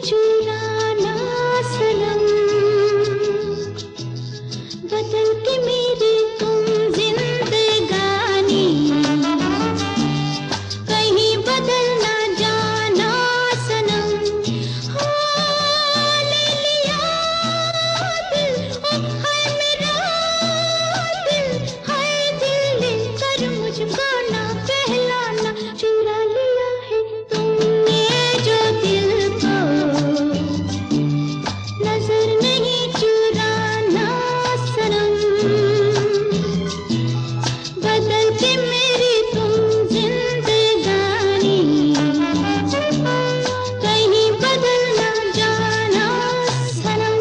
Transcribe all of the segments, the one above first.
चुराना सनम, बदल के मेरी तुम जिंदगानी, कहीं बदल ना जाना सनम। हाँ, ले लिया दिल, ओ हाय मेरा दिल, हाय दिल लेकर मुझको ना कहलाना। चुरा लिया है तुमने जो दिल को, नजर नहीं चुराना सनम, बदल के मेरी तुम जिंदगानी, कहीं बदल ना जाना सनम।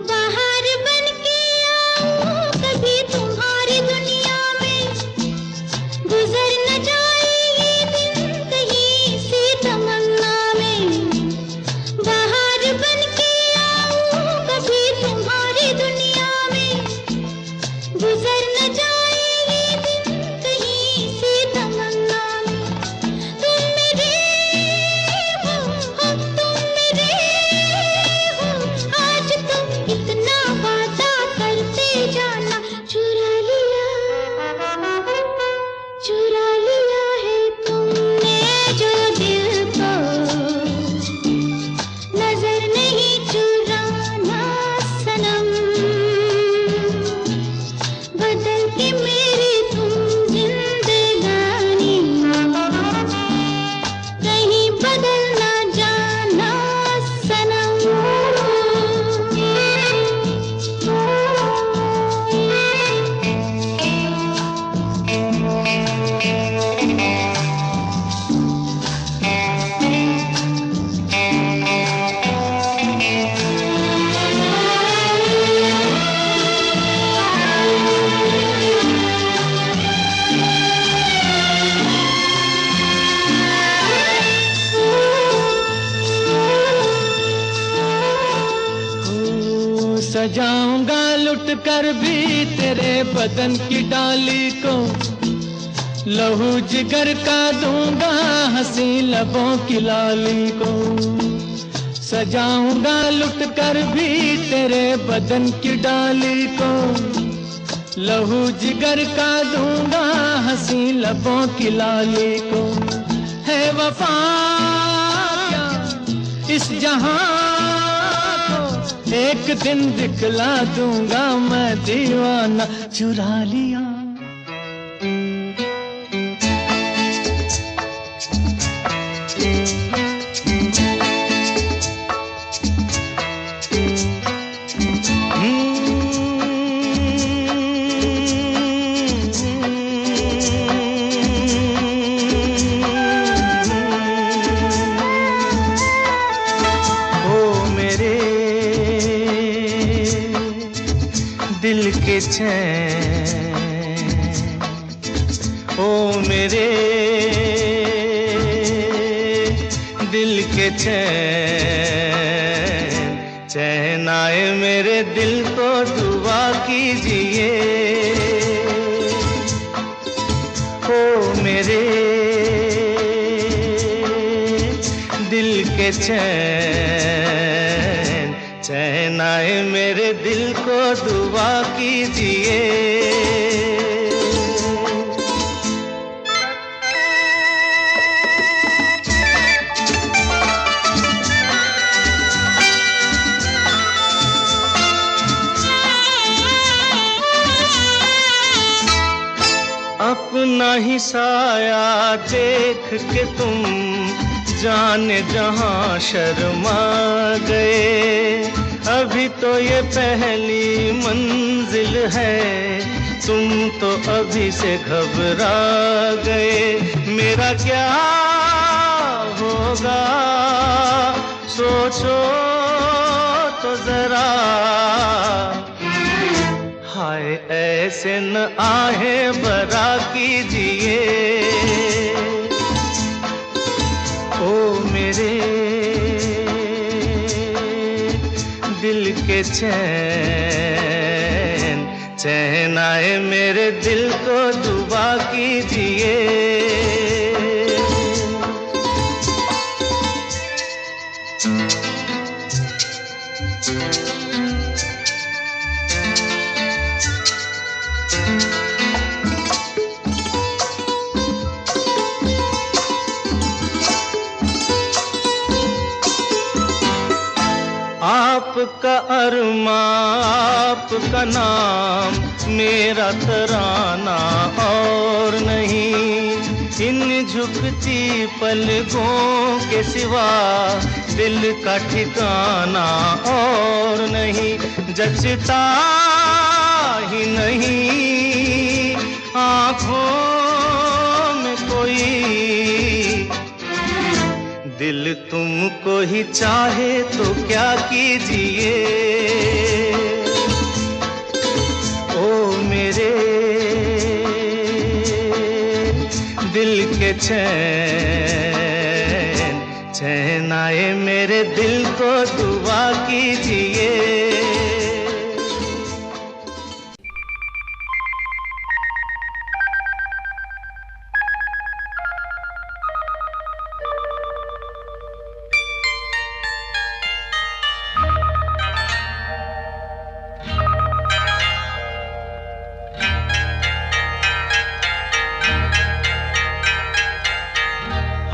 बाहर बन के आऊं कभी तुम्हारी दुनिया में, गुजर न जाए ये दिन कहीं सी तमन्ना में। बाहर बन के आऊं कभी तुम्हारी दुनिया में, गुजर न जाए ये दिन कहीं सी तमन्ना में। तुम मेरे हो, तुम मेरे हो, आज तुम इतना वादा करते जाना। चुरा लिया है तुमने जो दिल को, नजर नहीं चुराना सनम, बदल के मेरी तुम जिंदगानी, कहीं बदल ना जाना सनम। सजाऊंगा लुट कर भी तेरे बदन की डाली को, लहू जिगर का दूंगा हंसी लबों की लाली को। सजाऊंगा लुट कर भी तेरे बदन की डाली को, लहू जिगर का दूंगा हंसी लबों की लाली को। है वफा क्या इस जहां को, एक दिन दिखला दूंगा मैं दीवाना। चुरा लिया दिल के चैन, ओ मेरे दिल के चैन, चैन आए मेरे दिल को दुआ कीजिए। ओ मेरे दिल के चैन, चैन आए मेरे दिल को दुआ कीजिए। अपना ही साया देख के तुम जाने जहां शर्मा गए। अभी तो ये पहली मंजिल है, तुम तो अभी से घबरा गए। मेरा क्या होगा सोचो तो जरा, हाय ऐसे न आहे बरा कीजिए। ओ मेरे के चैन, चैन आए मेरे दिल को दुआ कीजिए। आपका अरमा, आपका नाम, मेरा तराना और नहीं। इन झुकती पलकों के सिवा दिल का ठिकाना और नहीं। जचता ही नहीं आँखों में कोई, दिल तुमको ही चाहे तो क्या कीजिए। ओ मेरे दिल के चैन, चैन आए मेरे दिल को दुआ कीजिए।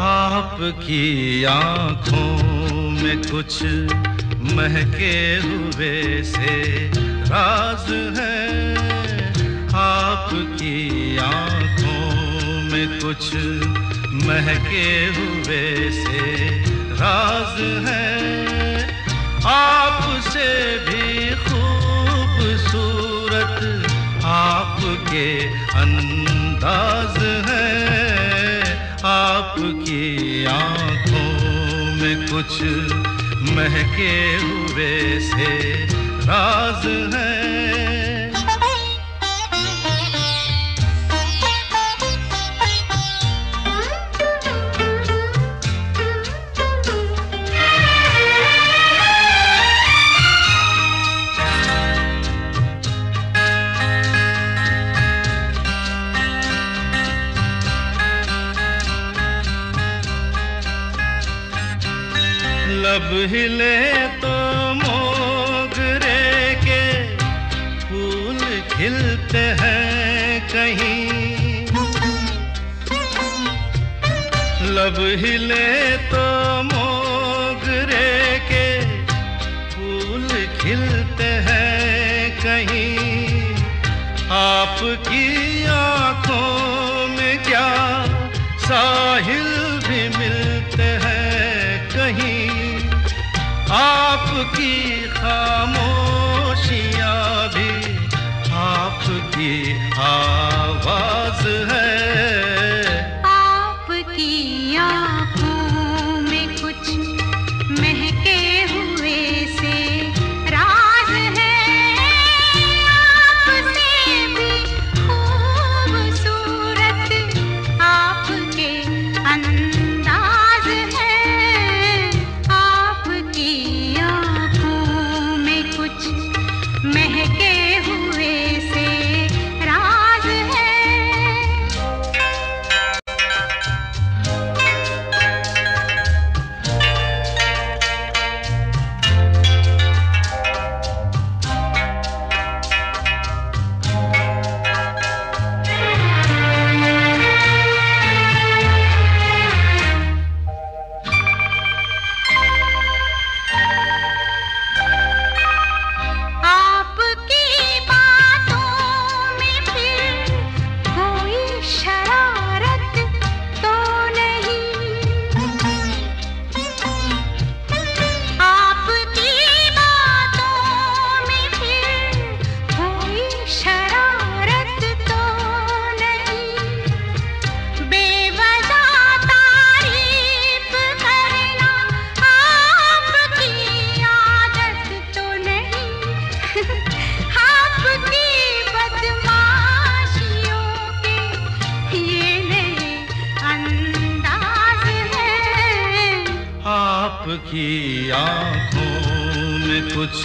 आपकी आँखों में कुछ महके हुए से राज है। आपकी आँखों में कुछ महके हुए से राज है। आपसे भी खूबसूरत आपके अंदाज है। आपकी आँखों में कुछ महके हुए से राज है। लब हिले तो मोगरे के फूल खिलते हैं कहीं। लब हिले तो मोगरे के फूल खिलते हैं कहीं। आपकी आँखों में क्या साहिल भी मिलते हैं कहीं। आपकी खामोशियाँ भी आपकी आवाज है। आपकी आँखों में कुछ महके हुए से राज है। आपसे भी खूबसूरत आपके अंदाज है। आपकी आँखों में कुछ महके हुए से राज है। आपकी बातों में फिर कोई शरारत तो नहीं। आपकी बातों में फिर कोई शरारत तो नहीं। बेवजह तारीफ करना आपकी आदत तो नहीं। आपकी बदमाशियों के ये नए अंदाज हैं। आपकी आँखों में कुछ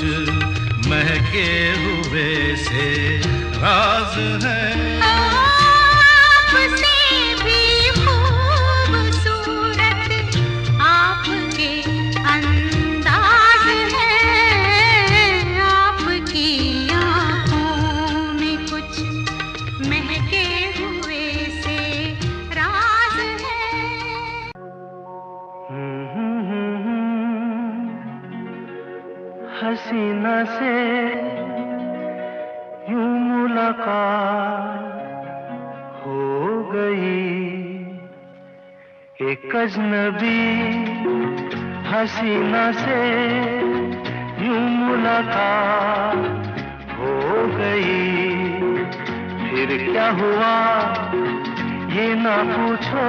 महके हुए से राज है। आपसे भी खूबसूरत आपके अंदाज है, आपकी आँखों में कुछ महके हुए से राज है। हसीना से यूं मुलाकात हो गई, एक अजनबी हसीना से यूं मुलाकात हो गई। फिर क्या हुआ ये ना पूछो,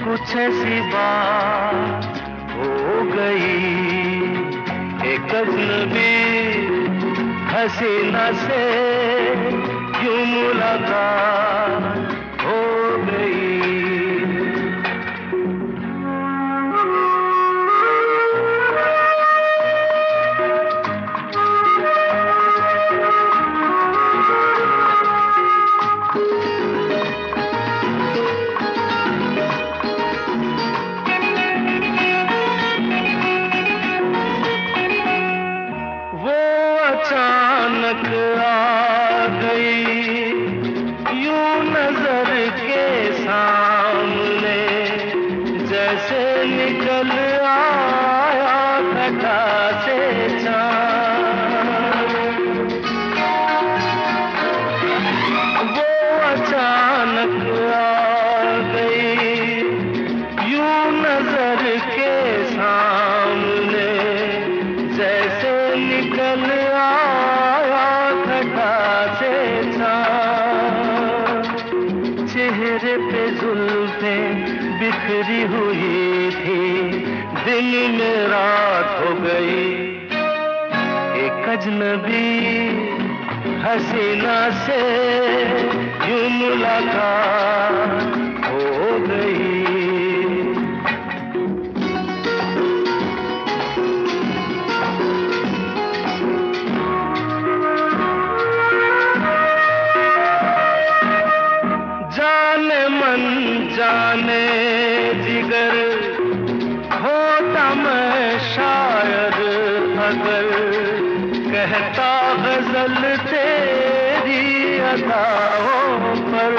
कुछ ऐसी बात हो गई। एक अजनबी हसीना से यूं मुलाकात हो गई। अचानक आ गई यूं नजर के सामने, जैसे निकल आया घटा से चाँद। वो अचानक आ गई यूं नजर के सामने, जैसे निकल चेहरे पे जुल्फें बिखरी हुई थी, दिन में रात हो गई। एक अजनबी हसीना से यूं मुलाकात हो गई। जाने जिगर होता मैं शायर अगर, कहता गजल तेरी अदाओं पर।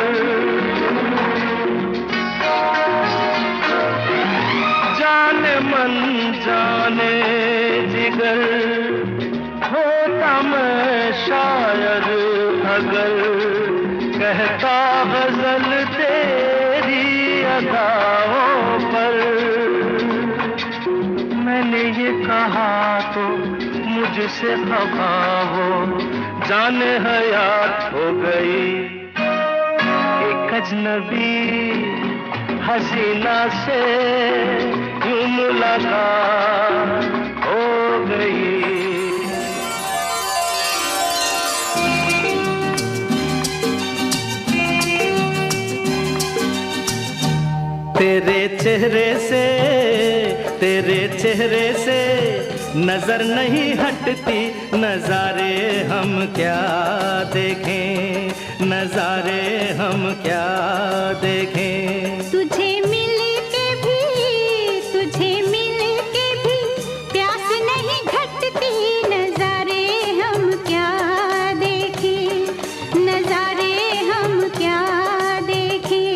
जाने मन जाने जिगर होता मैं शायर अगर, कहता गजल तेरी अदाओं पर। मैंने ये कहा तो मुझसे खफा हो, जाने हयात हो गई। एक अजनबी हसीना से यूं मुलाकात हो गई। तेरे चेहरे से नजर नहीं हटती, नजारे हम क्या देखें, नजारे हम क्या देखें। तुझे मिल के भी प्यास नहीं घटती, नजारे हम क्या देखें, नजारे हम क्या देखें।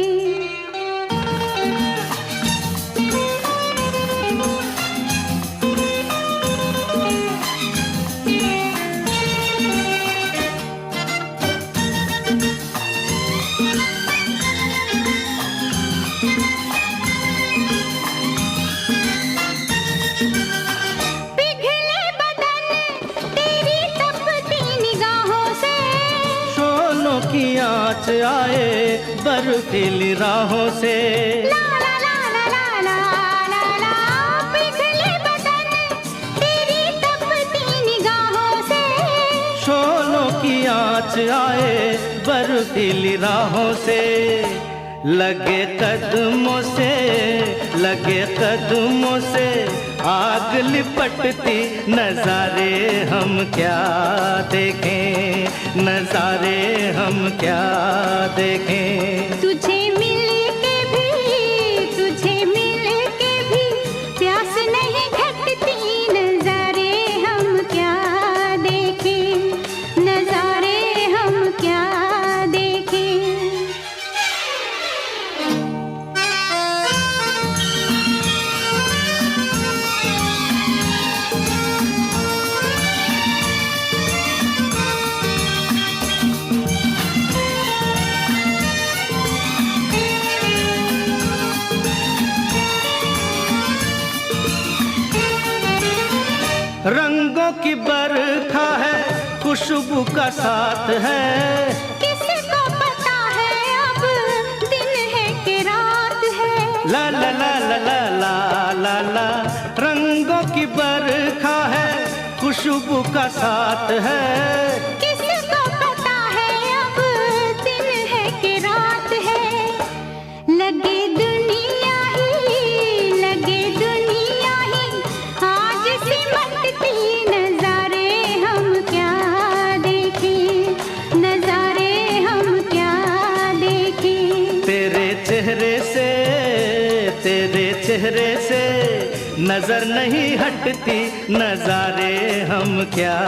आँच आए बर्फीली राहों से, ला ला ला ला ला ला ला ला, पिघले बदन तेरी तपती निगाहों से। शोलों की आँच आए बर्फीली राहों से, लगे कदमों से आग लिपटती नजारे हम क्या देखें, नजारे हम क्या देखें। तुझे मिल के भी प्यास नहीं घटती, नजारे हम क्या देखें, नजारे हम क्या देखें। रंगों की बरखा है, खुशबू का साथ है, किसको पता है अब दिन है कि रात है। ला ला ला ला ला ला ला ला। रंगों की बरखा है, खुशबू का साथ है, किसको पता है अब दिन है कि रात है। लगे दुनिया ही आज सिमटती, नजारे हम क्या देखें, नजारे हम क्या देखें। तेरे चेहरे से नजर नहीं हटती, नजारे हम क्या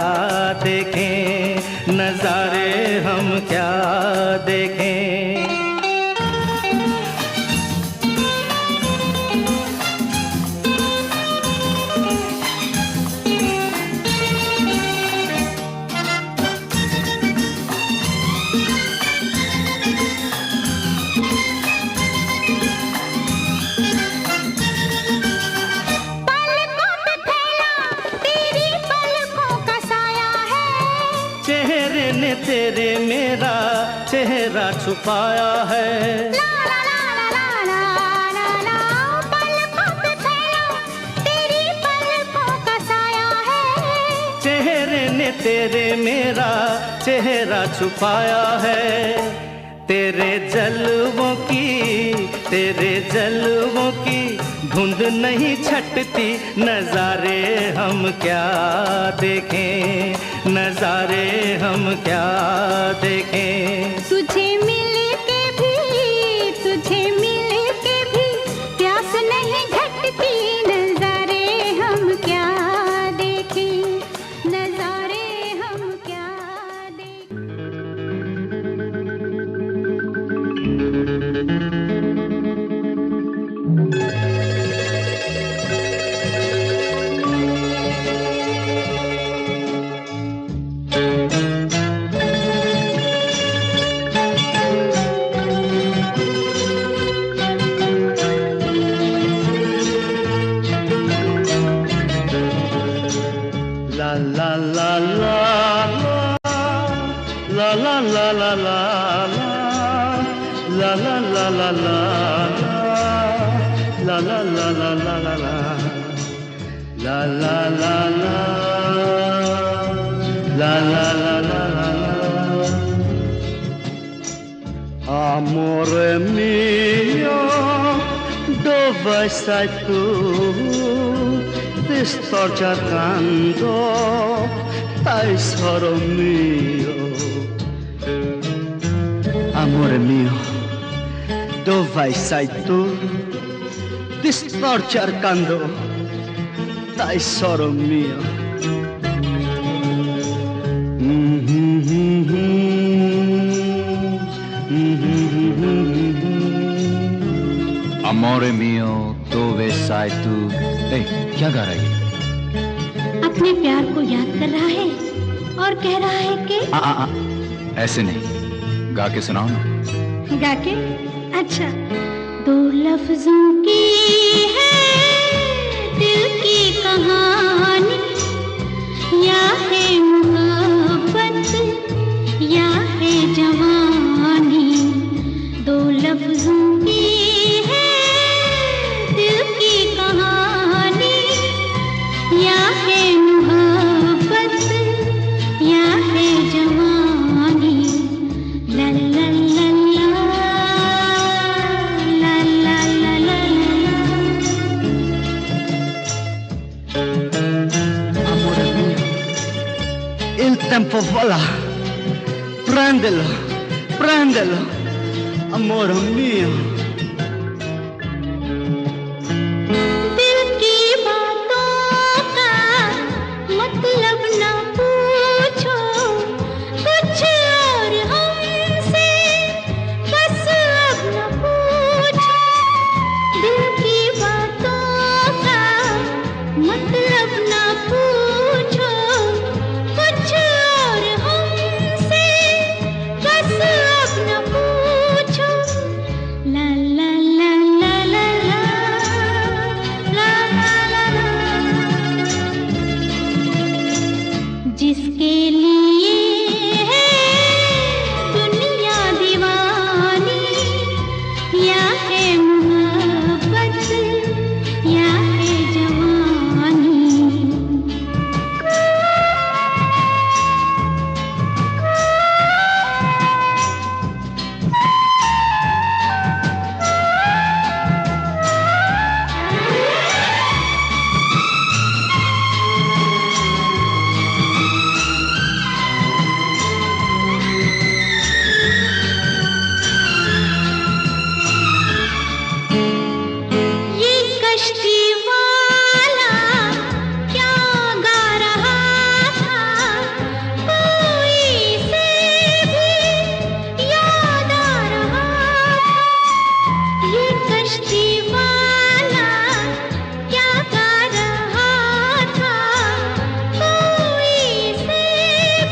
देखें, नजारे हम क्या देखें। तेरे मेरा चेहरा छुपाया है। ला ला ला ला ला ला ला, पलकों पे फैला तेरी पलकों का साया है। चेहरे ने तेरे मेरा चेहरा छुपाया है। तेरे जलवों की धुंध नहीं छटती, नजारे हम क्या देखें, नजारे हम क्या देखें। तुझे मिल के भी प्यास नहीं घटती, नजारे हम क्या देखें, नजारे हम क्या Amore mio, dove sei tu? Ti sto cercando, tesoro mio. Amore mio, dove sei tu? Ti sto cercando, tesoro mio. Amore mio, dove sei tu? क्या गा रही है? अपने प्यार को याद कर रहा है और कह रहा है कि ऐसे नहीं, गा के सुनाओ ना। गा के? अच्छा। दो लफ्जों की है दिल की कहानी, या है मोहब्बत या है जवानी। दो लफ्जों की है दिल की कहानी, या है मोहब्बत या है जवानी। ला ला ला ला tempo vola. Prendelo, prendelo, amore mio. दिल की बातों का मतलब न पूछो, कुछ और हमसे बस अब न पूछो। दिल की बातों का मतलब न पूछो, कुछ और हमसे बस अब न पूछो। ला ला ला ला ला ला ला ला ला। जिसके लिए है दुनिया दीवानी, या है मोहब्बत या है जवानी। ये कश्ती वाला क्या गा रहा था, कोई से भी याद आ रहा था। ये कश्ती वाला क्या गा रहा था, कोई से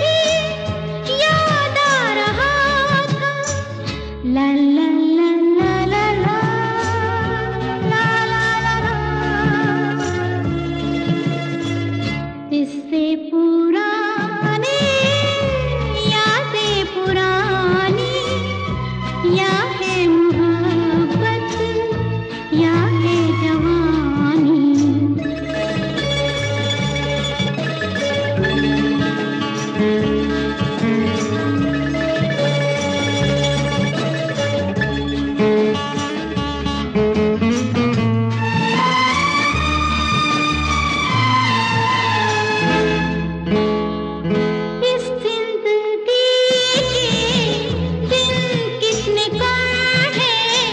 भी याद आ रहा था। ला ला ला ला ला ला ला ला ला ला। इससे पुराने यादें पुरानी, या है मोहब्बत या है जवानी। इस जिंदगी के दिन कितने कम हैं,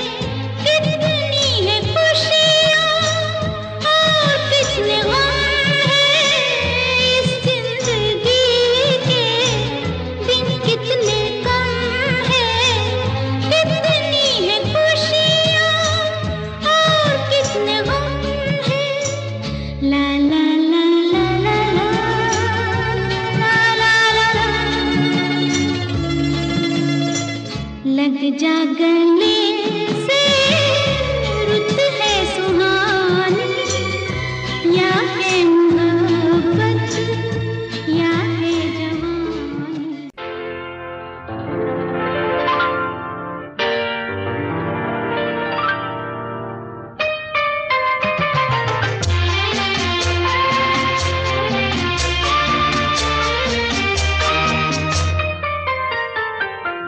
कितनी है खुशियाँ और कितने गम हैं। इस जिंदगी के दिन कितने कम हैं, कितनी है खुशियाँ और कितने गम हैं। ला ला ला ला ला ला ला ला ला ला। लग जा गले से, रुत है सुहानी, या है मोहब्बत या है जवानी।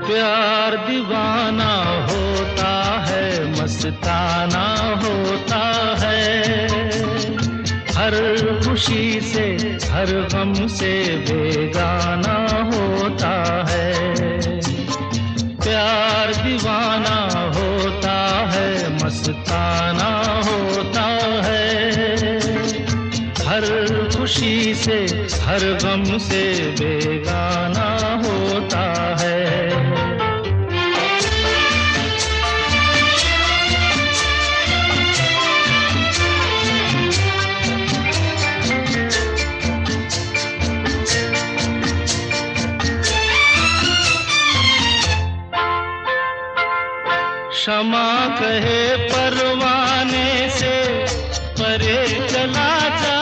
प्यार दीवाना होता है, मस्ताना होता है, हर खुशी से हर गम से बेगाना होता है। प्यार दीवाना होता है, मस्ताना होता है, हर खुशी से हर गम से बेगाना होता है। क्षमा कहे परवाने से परे चला जा,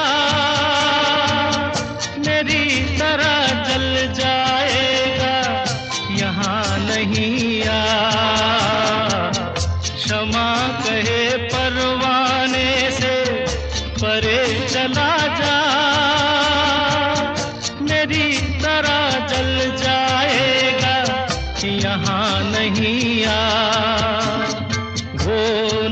मेरी तरह जल जाएगा यहाँ नहीं आ। क्षमा कहे परवाने से परे चला जा, मेरी तरह जल जाएगा यहाँ नहीं आ। वो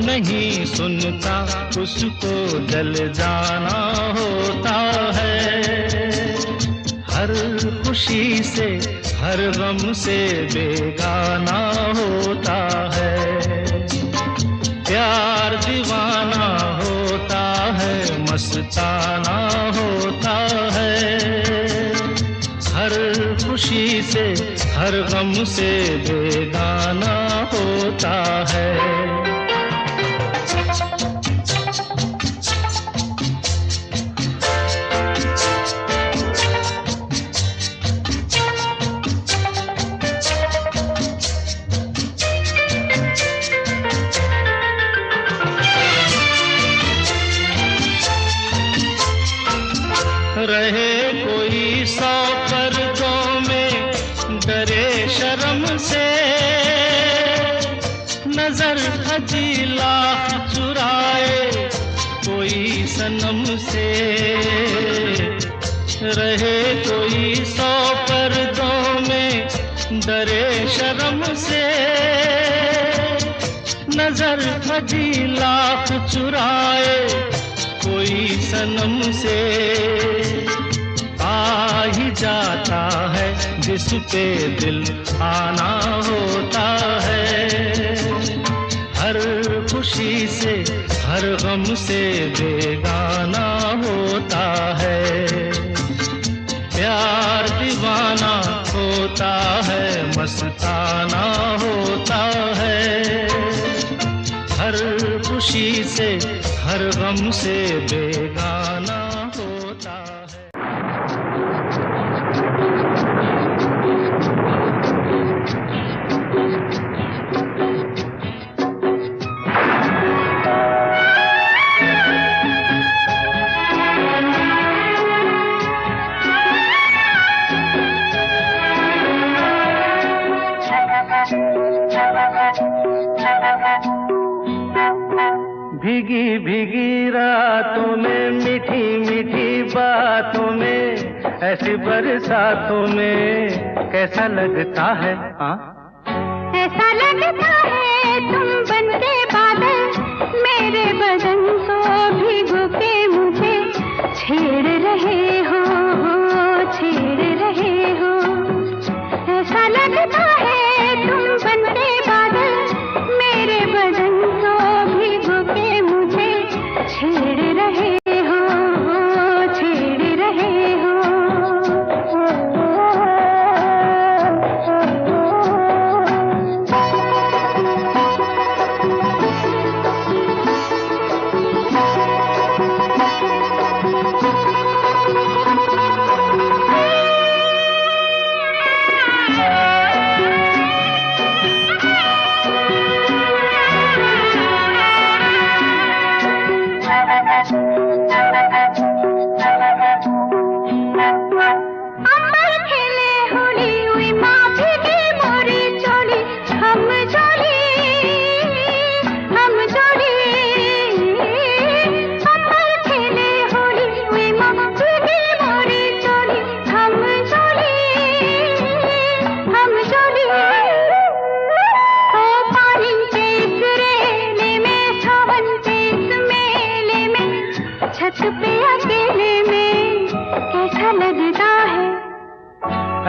नहीं सुनता उसको जल जाना होता है, हर खुशी खुशी से हर गम से बेगाना होता है। प्यार दीवाना होता है, मस्ताना होता है। हर खुशी से हर गम से बेगाना होता है। रहे कोई 100 पर्दों में, डरे शर्म से, नजर हजी लाख चुराए कोई सनम से। रहे कोई 100 पर्दों में, डरे शर्म से, नजर हजी लाख चुराए कोई सनम से। आ ही जाता है जिस पे दिल आना होता है। हर खुशी से हर गम से बेगाना होता है। प्यार दीवाना होता है, मस्ताना होता है। हर खुशी से हर गम से बेगाना होता है। भीगी भीगी रातों में, मीठी मीठी बातों में, ऐसी बरसातों में कैसा लगता है? हाँ, ऐसा लगता है तुम बनके बादल मेरे बदन को भिगो के मुझे छेड़ रहे हो, छेड़ रहे हो। ऐसा लगता है तुम बनके बादल मेरे बदन को भिगो के मुझे छेड़ रहे हो, छेड़ रहे हो।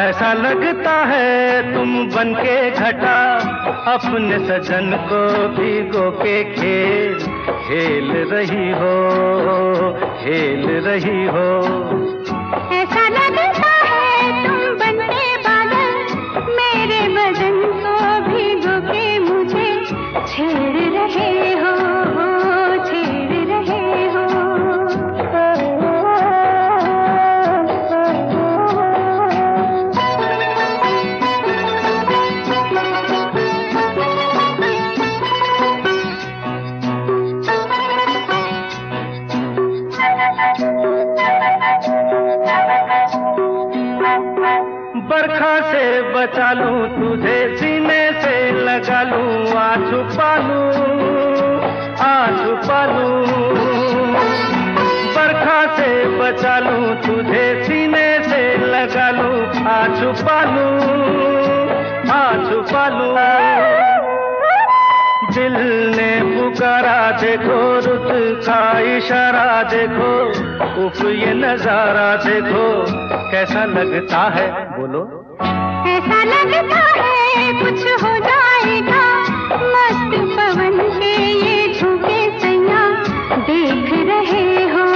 ऐसा लगता है तुम बनके घटा अपने सजन को भिगो के खेल रही हो, खेल रही हो। ऐसा लगता है तुम बनके बादल मेरे बदन को भिगो के मुझे छेड़ रहे हो, छेड़ रहे हो। बरखा से बचा लूं तुझे, सीने से लगा लूं, आ छुपा लूं, आ छुपा लूं। बरखा से बचा लूं तुझे, सीने से लगा लूं, आ छुपा लूं, आ छुपा लूं। दिल ने पुकारा देखो, रुत का इशारा देखो, उफ ये नजारा देखो, कैसा लगता है बोलो? ऐसा लगता है कुछ हो जाएगा, मस्त पवन के ये झोंके सैया देख रहे हो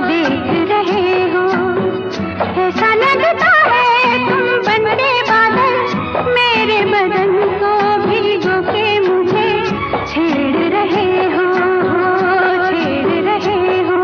देख रहे हो। ऐसा लगता है तुम बनके बादल मेरे बदन को भिगो के मुझे छेड़ रहे हो छेड़ रहे हो।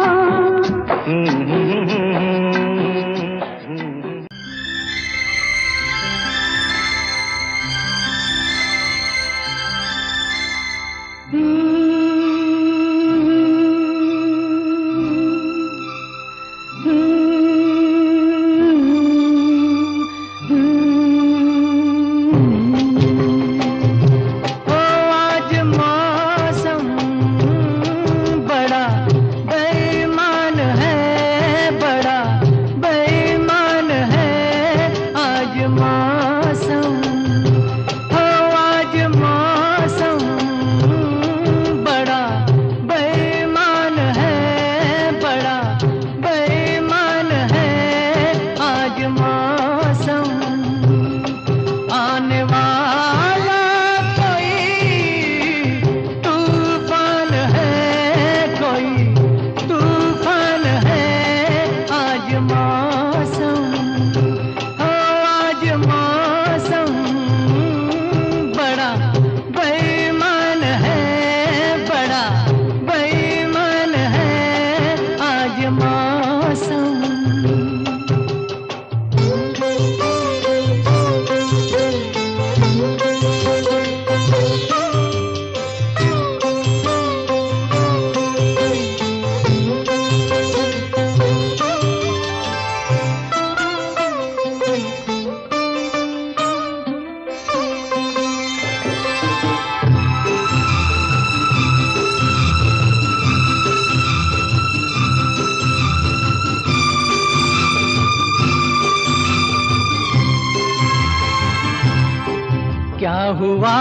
क्या हुआ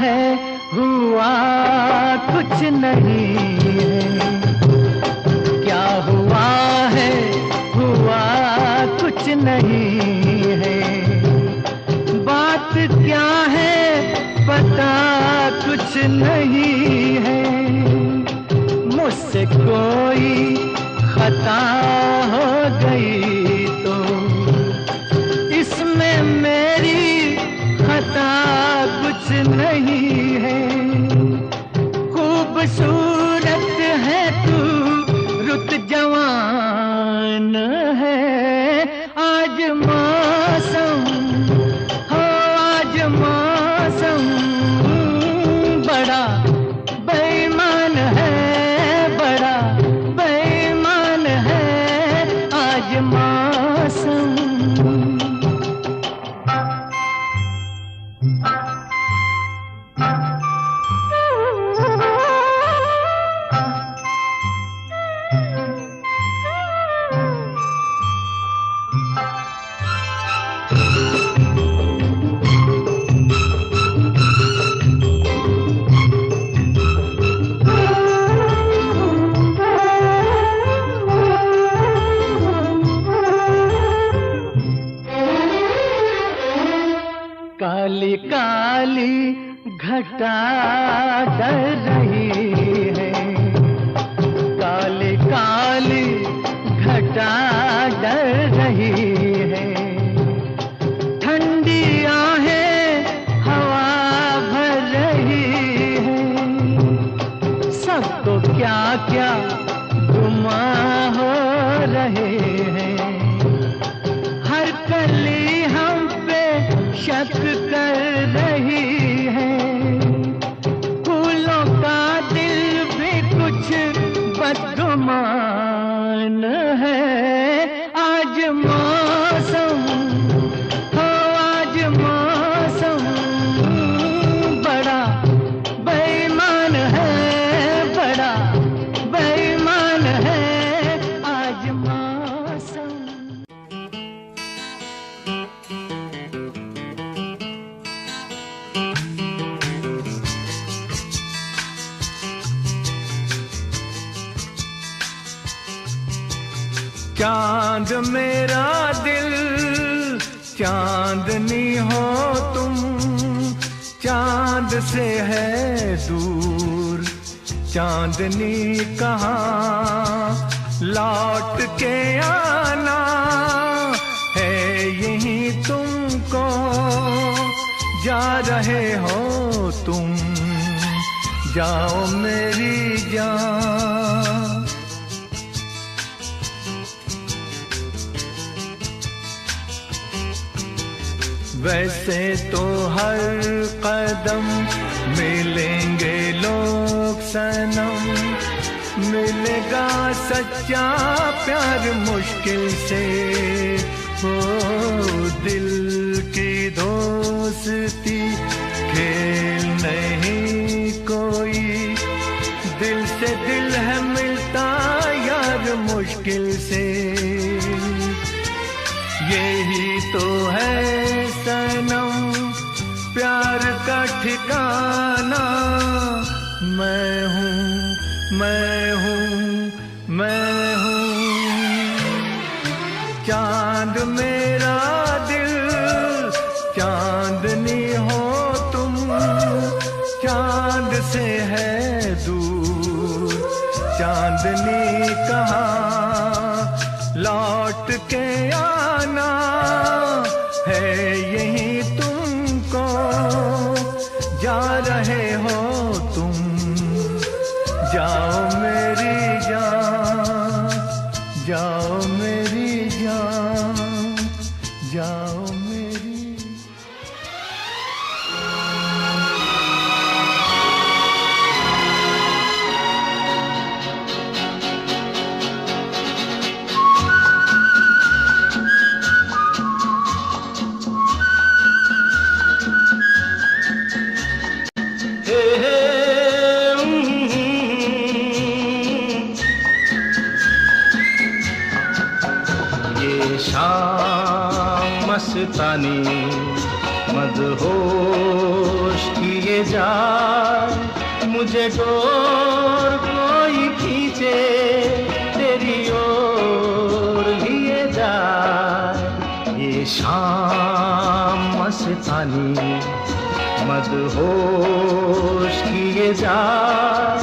है हुआ कुछ नहीं है, क्या हुआ है हुआ कुछ नहीं है, बात क्या है पता कुछ नहीं है, मुझसे कोई खता हो गई तो इसमें मेरी खता कुछ नहीं है। खूबसूरत है तू रुत जवान है, आज मौसम हो आज मौसम बड़ा बेईमान है, बड़ा बेईमान है आज मौसम। काली काली घटा डर रही है, काली काली घटा डर रही है, ठंडी आहें हवा भर रही है, सबको क्या क्या गुमा हो रहे हैं, हर कली हम पे शक कर रही है, फूलों का दिल भी कुछ बदगुमान है, आज मौसम हो आज मौसम बड़ा बेईमान है, बड़ा बेईमान है आज मौसम। चांद मेरा चांदनी हो तुम, चांद से है दूर, चांदनी कहाँ लौट के आना है, यहीं तुमको जा रहे हो तुम, जाओ मेरी जान। वैसे तो हर कदम मिलेंगे लोग सनम, मिलेगा सच्चा प्यार मुश्किल से, हो दिल की दोस्ती खेल नहीं कोई, दिल से दिल है मिलता यार मुश्किल से, यही तो है सनम प्यार का ठिकाना। मैं हूँ, मैं हूँ, मैं हूँ चांद मेरा दिल, चांदनी हो तुम, चांद से है दूर, चांदनी कहाँ लौट के आना है, यहीं तुमको जा रहे हो तुम, जाओ मेरी जान, जाओ मेरी जान, जाओ मेरी। मस्तानी मदहोश किए जाए, मुझे डोर कोई खींचे तेरी ओर लिए जाए, ये शाम मस्तानी मदहोश किए जाए,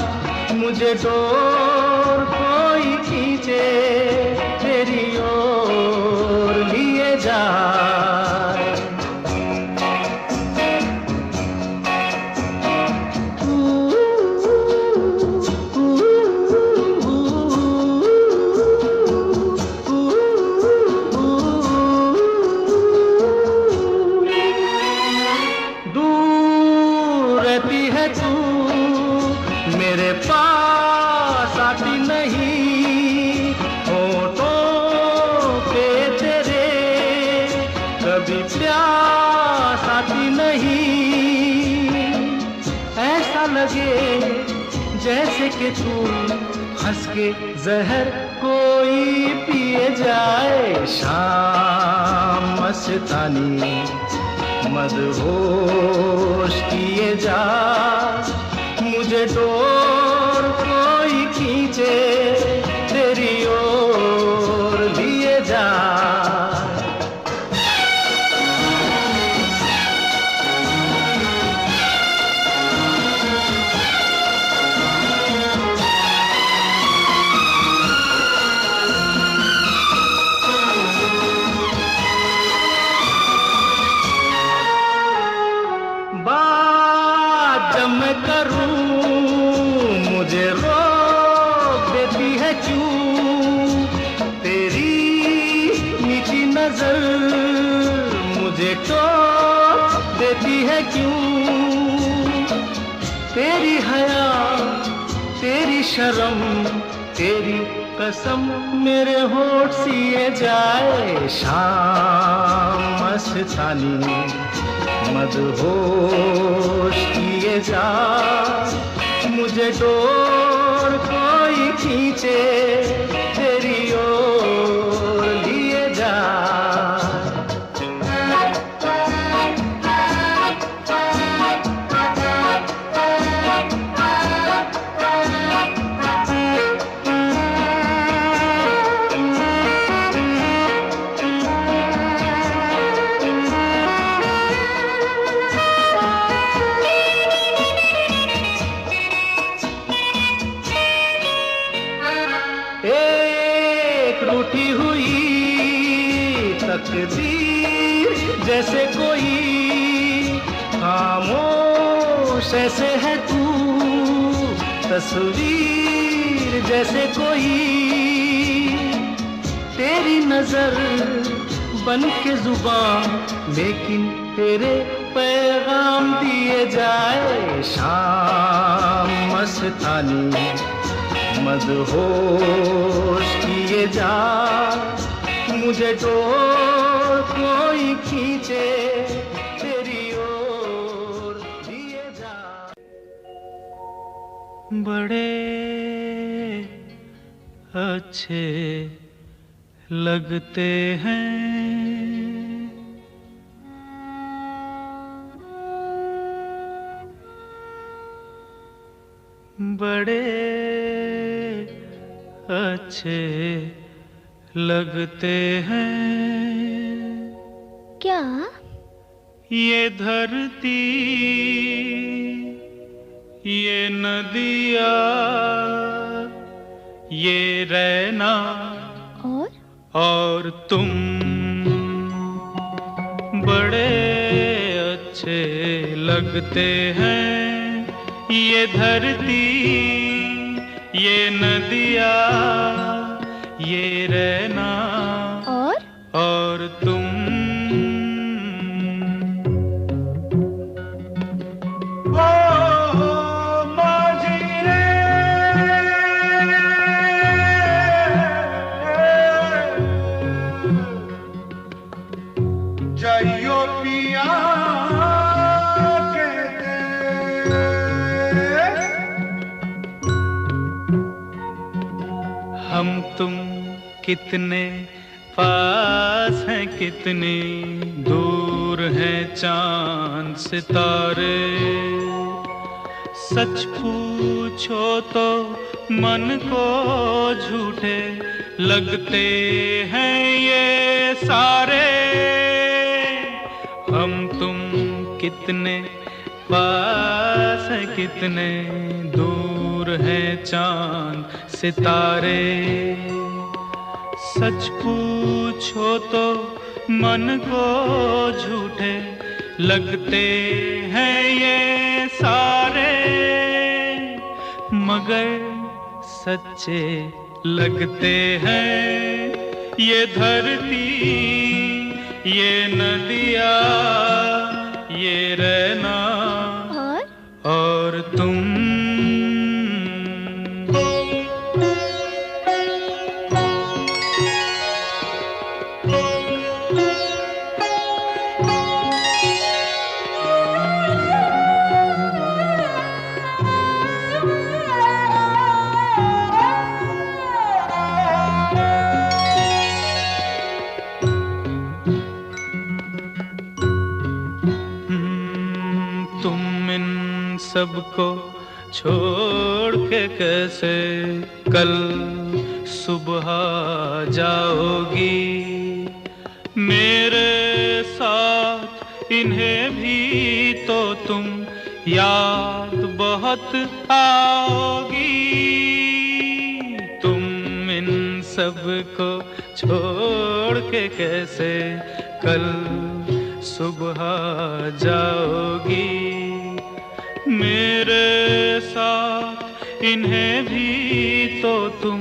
मुझे डोर कोई खींचे तेरी ओर लिए जाए। दूर रहती है तू मेरे पास आती नहीं, होठों पे तेरे कभी प्यास आती नहीं, ऐसा लगे जैसे कि तू हंस के जहर कोई पिए जाए। शाम मस्तानी मदहोश किए जा, मुझे डोर कोई खींचे तेरी ओर लिए जा। बात जब मैं करूं मुझे रोक देती है क्यों, तेरी मीठी नजर मुझे टोक देती है क्यों, तेरी हया तेरी शर्म तेरी कसम मेरे होठ सिए जाए। शाम मस्तानी मदहोश किए जा, मुझे डोर कोई खींचे तेरी ओर लिए जा। तकदीर जैसे कोई, खामोश ऐसे है तू, तस्वीर जैसे कोई। तेरी नजर बन के जुबान, लेकिन तेरे पैगाम दिए जाए। शाम मस्तानी मदहोश किए जा, मुझे डोर कोई खींचे तेरी ओर दिए जा। बड़े अच्छे लगते हैं बड़े अच्छे लगते हैं। क्या? ये धरती, ये नदिया, ये रहना और तुम बड़े अच्छे लगते हैं। ये धरती, ये नदिया, ये रहना और तुम। हम तुम कितने पास हैं, कितनी दूर हैं चांद सितारे। सच पूछो तो मन को झूठे लगते हैं ये सारे। हम तुम कितने पास हैं, कितने दूर हैं चांद सितारे। सच पूछो तो मन को झूठे लगते हैं ये सारे, मगर सच्चे लगते हैं। ये धरती, ये नदिया, ये रहना और तुम। सबको छोड़ के कैसे कल सुबह जाओगी। मेरे साथ इन्हें भी तो तुम याद बहुत आओगी। तुम इन सबको छोड़ के कैसे कल सुबह जाओगी। मेरे साथ इन्हें भी तो तुम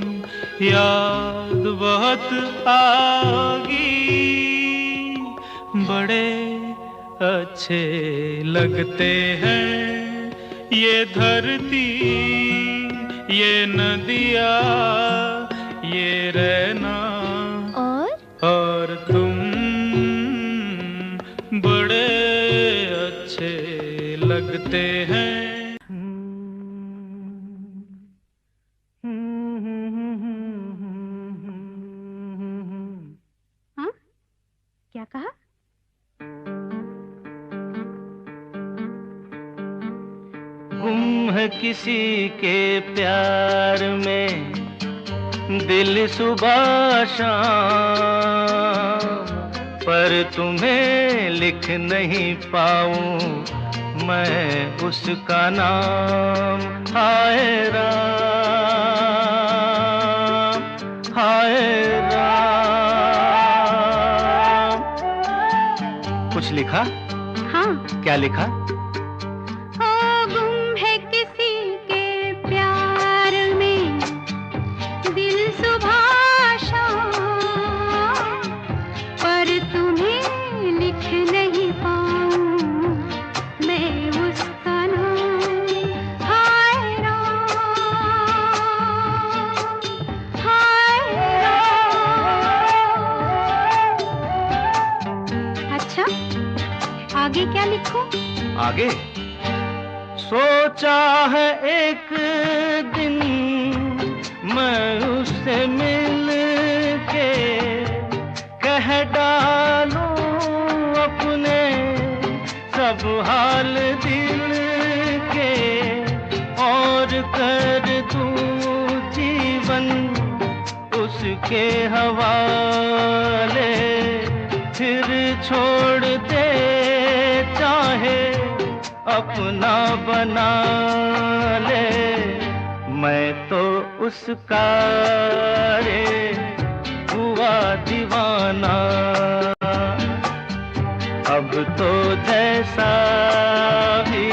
याद बहुत आओगी। बड़े अच्छे लगते हैं ये धरती, ये नदिया, ये रहना और तुम बड़े अच्छे लगते हैं। हाँ? क्या कहा? गुम है किसी के प्यार में दिल सुबह शाम, पर तुम्हें लिख नहीं पाऊं मैं उसका नाम। हाय राम, हाय राम। कुछ लिखा? हाँ। क्या लिखा? ओ गुम है किसी के प्यार में दिल सुबह शाम, पर तुम्हें लिख नहीं पाऊं मैं उसका नाम। हाय राम, हाय राम। अच्छा, आगे क्या लिखूं? आगे सोचा है एक दिन मैं उससे मिल के कह डालूं अपने सब हाल दिल के, और कर दूं जीवन उसके हवाले, फिर छोड़ दे चाहे अपना बना ले। मैं तो उसका रे हुआ दीवाना, अब तो जैसा भी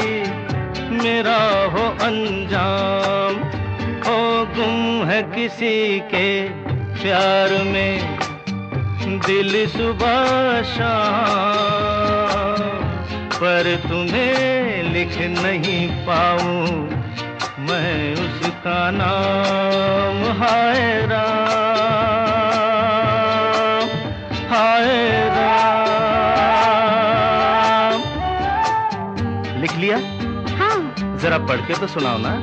मेरा हो अंजाम, हो गुम है किसी के प्यार में दिल सुबह शाम, पर तुम्हें लिख नहीं पाऊं मैं उसका नाम। हाय राम, हाय राम। लिख लिया? हाँ। जरा पढ़ के तो सुनाओ ना।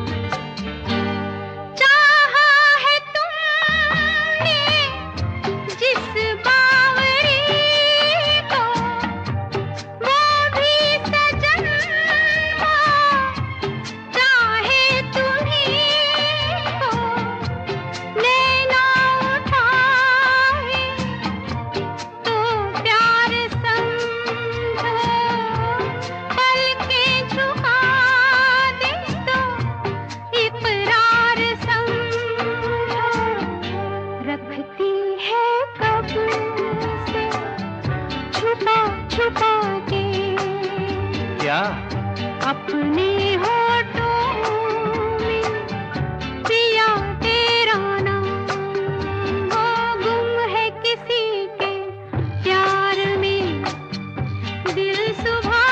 अपने होठों में पिया तेरा नाम, वो गुम है किसी के प्यार में दिल सुबह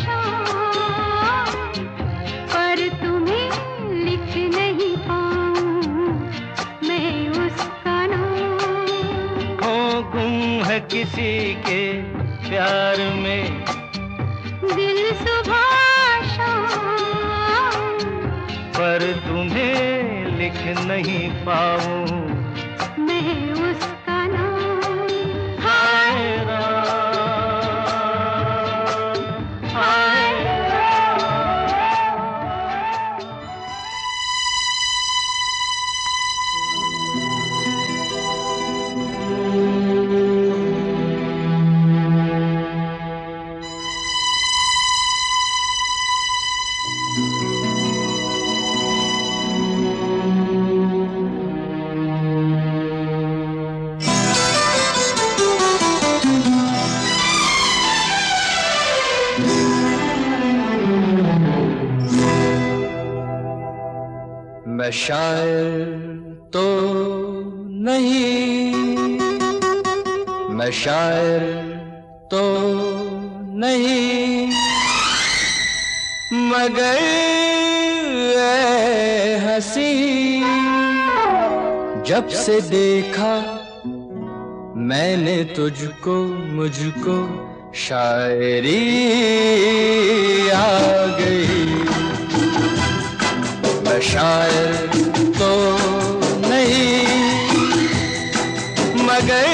शाम, पर तुम्हें लिख नहीं पाऊं मैं उसका नाम। वो गुम है किसी के प्यार में दिल सुबह पर तुम्हें लिख नहीं पाऊं मैं उसका नाम। हाय राम, हाय मैं शायर तो नहीं, मैं शायर तो नहीं, मगर ऐ हंसी जब से देखा मैंने तुझको, मुझको शायरी आ गई। मैं शायर तो नहीं, मगर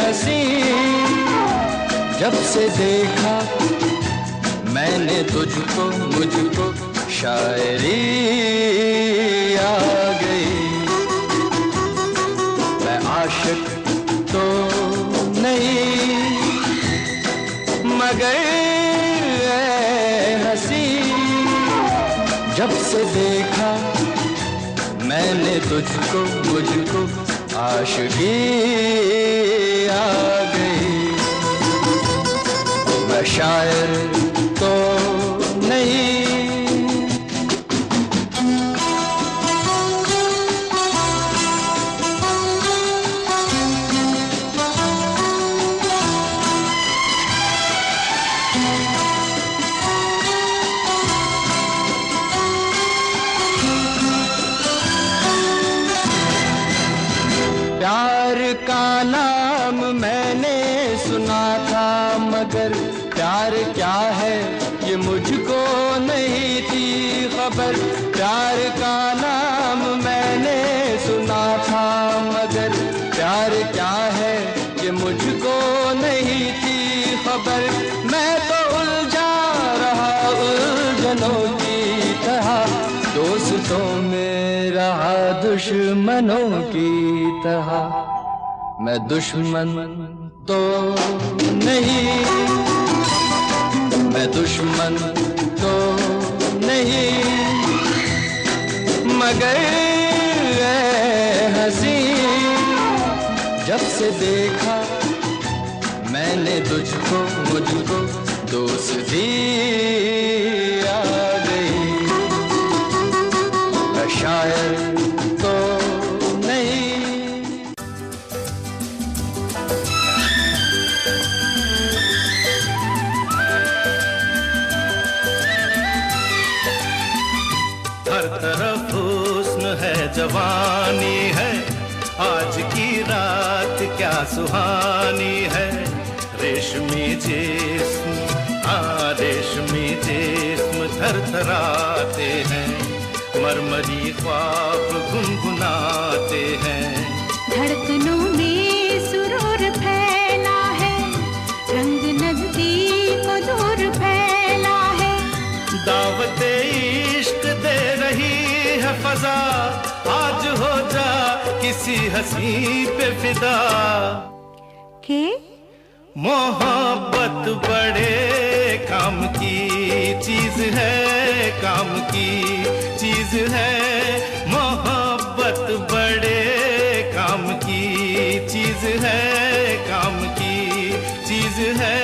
हंसी जब से देखा मैंने तुझको, मुझको शायरी आ गई। मैं आशिक तो नहीं, मगर हंसी जब से देखा मैंने तुझको, मुझको आशिकी आ गई। शायर तो नहीं। प्यार का नाम मैंने सुना था, मगर प्यार क्या है ये मुझको नहीं थी खबर। प्यार का नाम मैंने सुना था, मगर प्यार क्या है ये मुझको नहीं थी खबर। मैं तो उलझा रहा उलझनों की तरह, दोस्तों में रहा दुश्मनों की तरह। मैं दुश्मन तो नहीं, मैं दुश्मन तो नहीं, मगर ऐ हंसी जब से देखा मैंने तुझको, मुझको दोस्ती आ गई। मैं शायर तो नहीं। हर तरफ हुस्न है, जवानी है, आज की रात क्या सुहानी है। रेशमी जिस्म, रेशमी जिस्म थरथराते हैं, मरमरी ख्वाब गुनगुनाते हैं। धड़कनों में सुरूर फैला है, रंग नजदीक दूर फैला है। दावते इश्क दे रही है फजा, आज हो जा किसी हंसी पे फिदा। के मोहब्बत बड़े काम की चीज है, काम की चीज है। मोहब्बत बड़े काम की चीज है, काम की चीज है।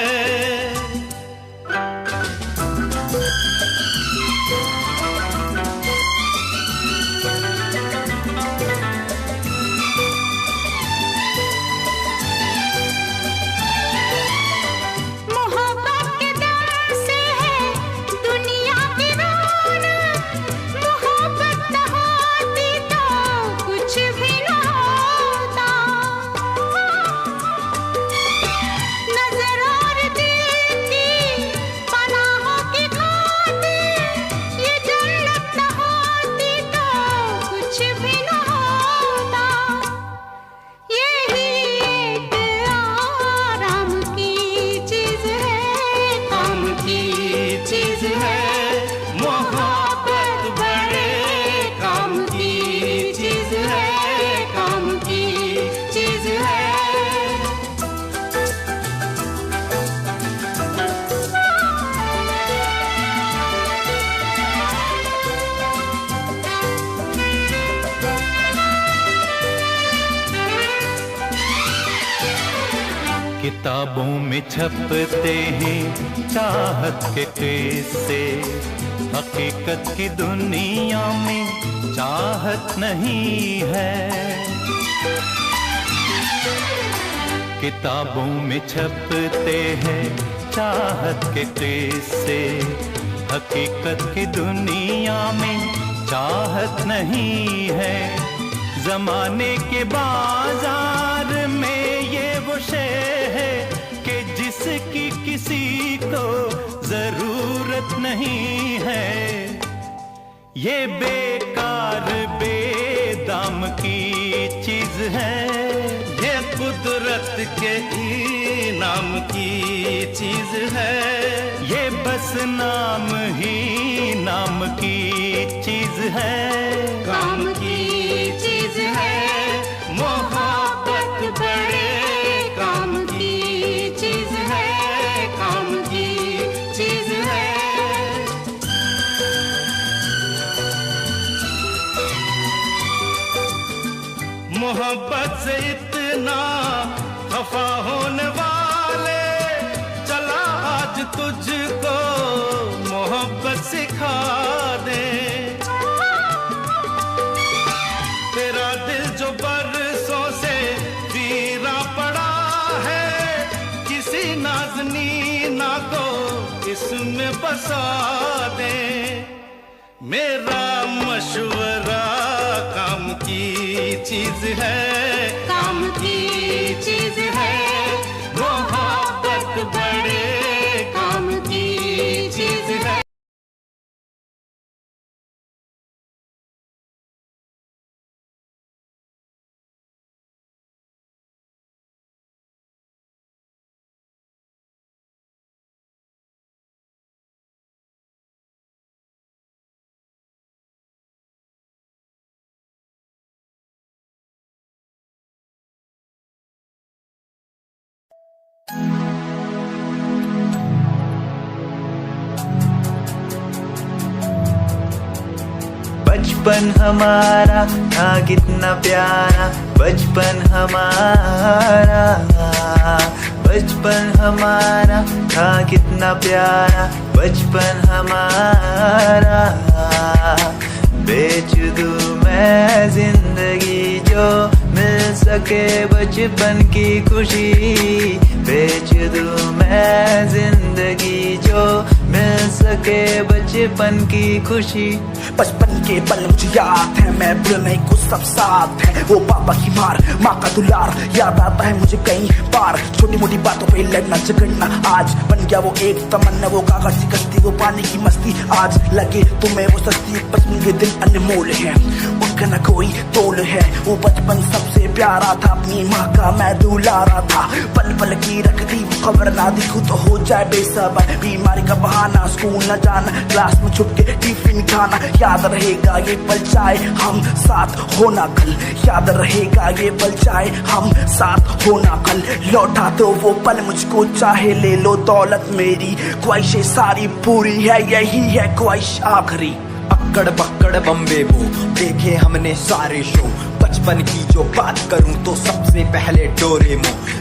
किताबों में छपते हैं चाहत के किस्से, हकीकत की दुनिया में चाहत नहीं है। किताबों में छपते हैं चाहत के किस्से, हकीकत की दुनिया में चाहत नहीं है। जमाने के बाजार में ये वो शे है कि जिसकी किसी को जरूरत नहीं है। ये बेकार बेदाम की चीज है, ये कुदरत के इनाम की चीज है। ये बस नाम ही नाम की चीज है, काम की चीज है। मोहब्बत बड़े काम की चीज है, काम की चीज है। मोहब्बत से इतना खफा होने वाले, चला आज इसमें बसा दे। मेरा मशवरा काम की चीज है, काम की चीज है, मोहब्बत बड़े काम की चीज है। बचपन हमारा था कितना प्यारा, बचपन हमारा, बचपन हमारा था कितना प्यारा, बचपन हमारा। बेच दूं मैं जिंदगी जो मिल सके बचपन की खुशी, बेच दूं मैं जिंदगी जो मिल सके बचपन की खुशी। बचपन के पल मुझे याद है, मैं भूल नहीं कुछ सब साथ है। वो पापा की मार, माँ का दुलार याद आता है मुझे कई बार। छोटी मोटी बातों पे लड़ना झगड़ना आज बन गया वो एक तमन्ना। वो कागज की कश्ती, वो पानी की मस्ती, आज लगे तुम्हें वो सस्ती। बचपन के दिन अनमोल है, उनका न कोई तोल है। वो बचपन सबसे प्यारा था, अपनी माँ का मैं दुलारा था। पल पल की रखती वो खबर ना दिखूं तो हो जाए बेसबर। बीमारी का बहाना, स्कूल न जाना, क्लास में छुप के टिफिन खाना। याद रहेगा ये पल चाहे हम साथ होना कल, याद रहेगा ये पल चाहे हम साथ होना कल। लौटा दो वो पल मुझको, चाहे ले लो दौलत मेरी। ख्वाहिशें सारी पूरी है, यही है ख्वाहिश आखिरी। अक्कड़ बक्कड़ बम्बे वो देखे हमने सारे शो। बचपन की जो बात करूं तो सबसे पहले डोरेमोन।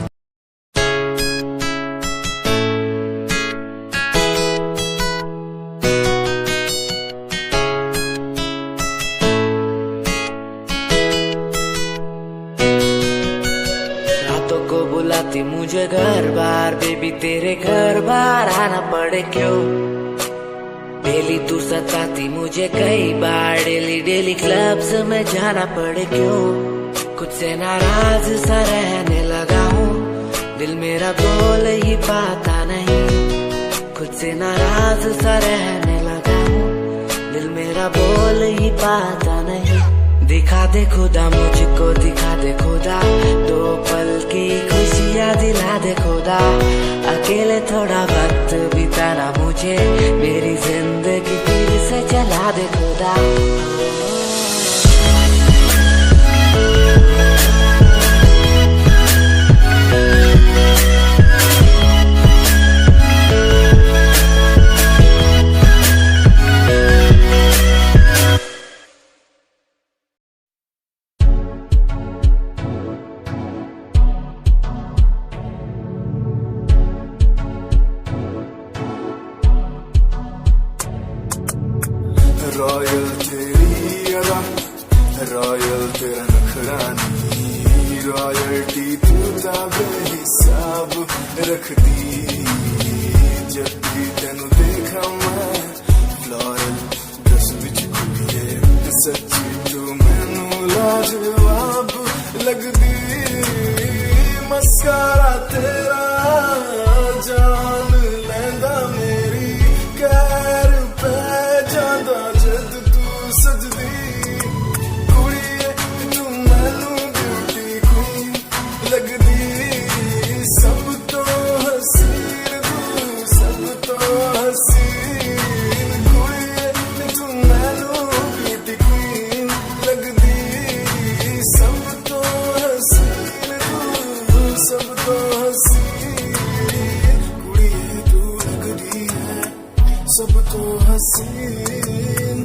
बुलाती मुझे घर बार, बेबी तेरे घर बार आना पड़े क्यों। डेली तू सताती मुझे कई बार, डेली डेली क्लब्स में जाना पड़े क्यों। खुद से नाराज सा रहने लगा हूँ, दिल मेरा बोल ही पाता नहीं। खुद से नाराज सा रहने लगा हूँ, दिल मेरा बोल ही पाता नहीं। दिखा दे खुदा मुझको, दिखा दे खुदा, दो पल की खुशियाँ दिला दे खुदा। अकेले थोड़ा वक्त बिताना मुझे, मेरी जिंदगी फिर से चला दे खुदा। रॉयल तेरी अदा, रॉयल तेरा नखरानी, रॉयल्टी तू बेहिसाब रखती। जब भी तेनू देखा मैं फ्लोरल ड्रेस विच कुड़िए, सच्ची तू मैनू लाजवाब लगदी। मस्कारा तेरा जान लैंदा मेरी, कैर पै जांदा जद तू सजदी। कुड़िए तू मैनू ब्यूटी क्वीन लगदी, सब तो हसीन तू, सब तो हसीन। कुड़िए तू मैनू ब्यूटी क्वीन लगदी, सब तो हसीन तू, सब तो हसीन। कुड़िए तू लगदी है सब तो हसीन,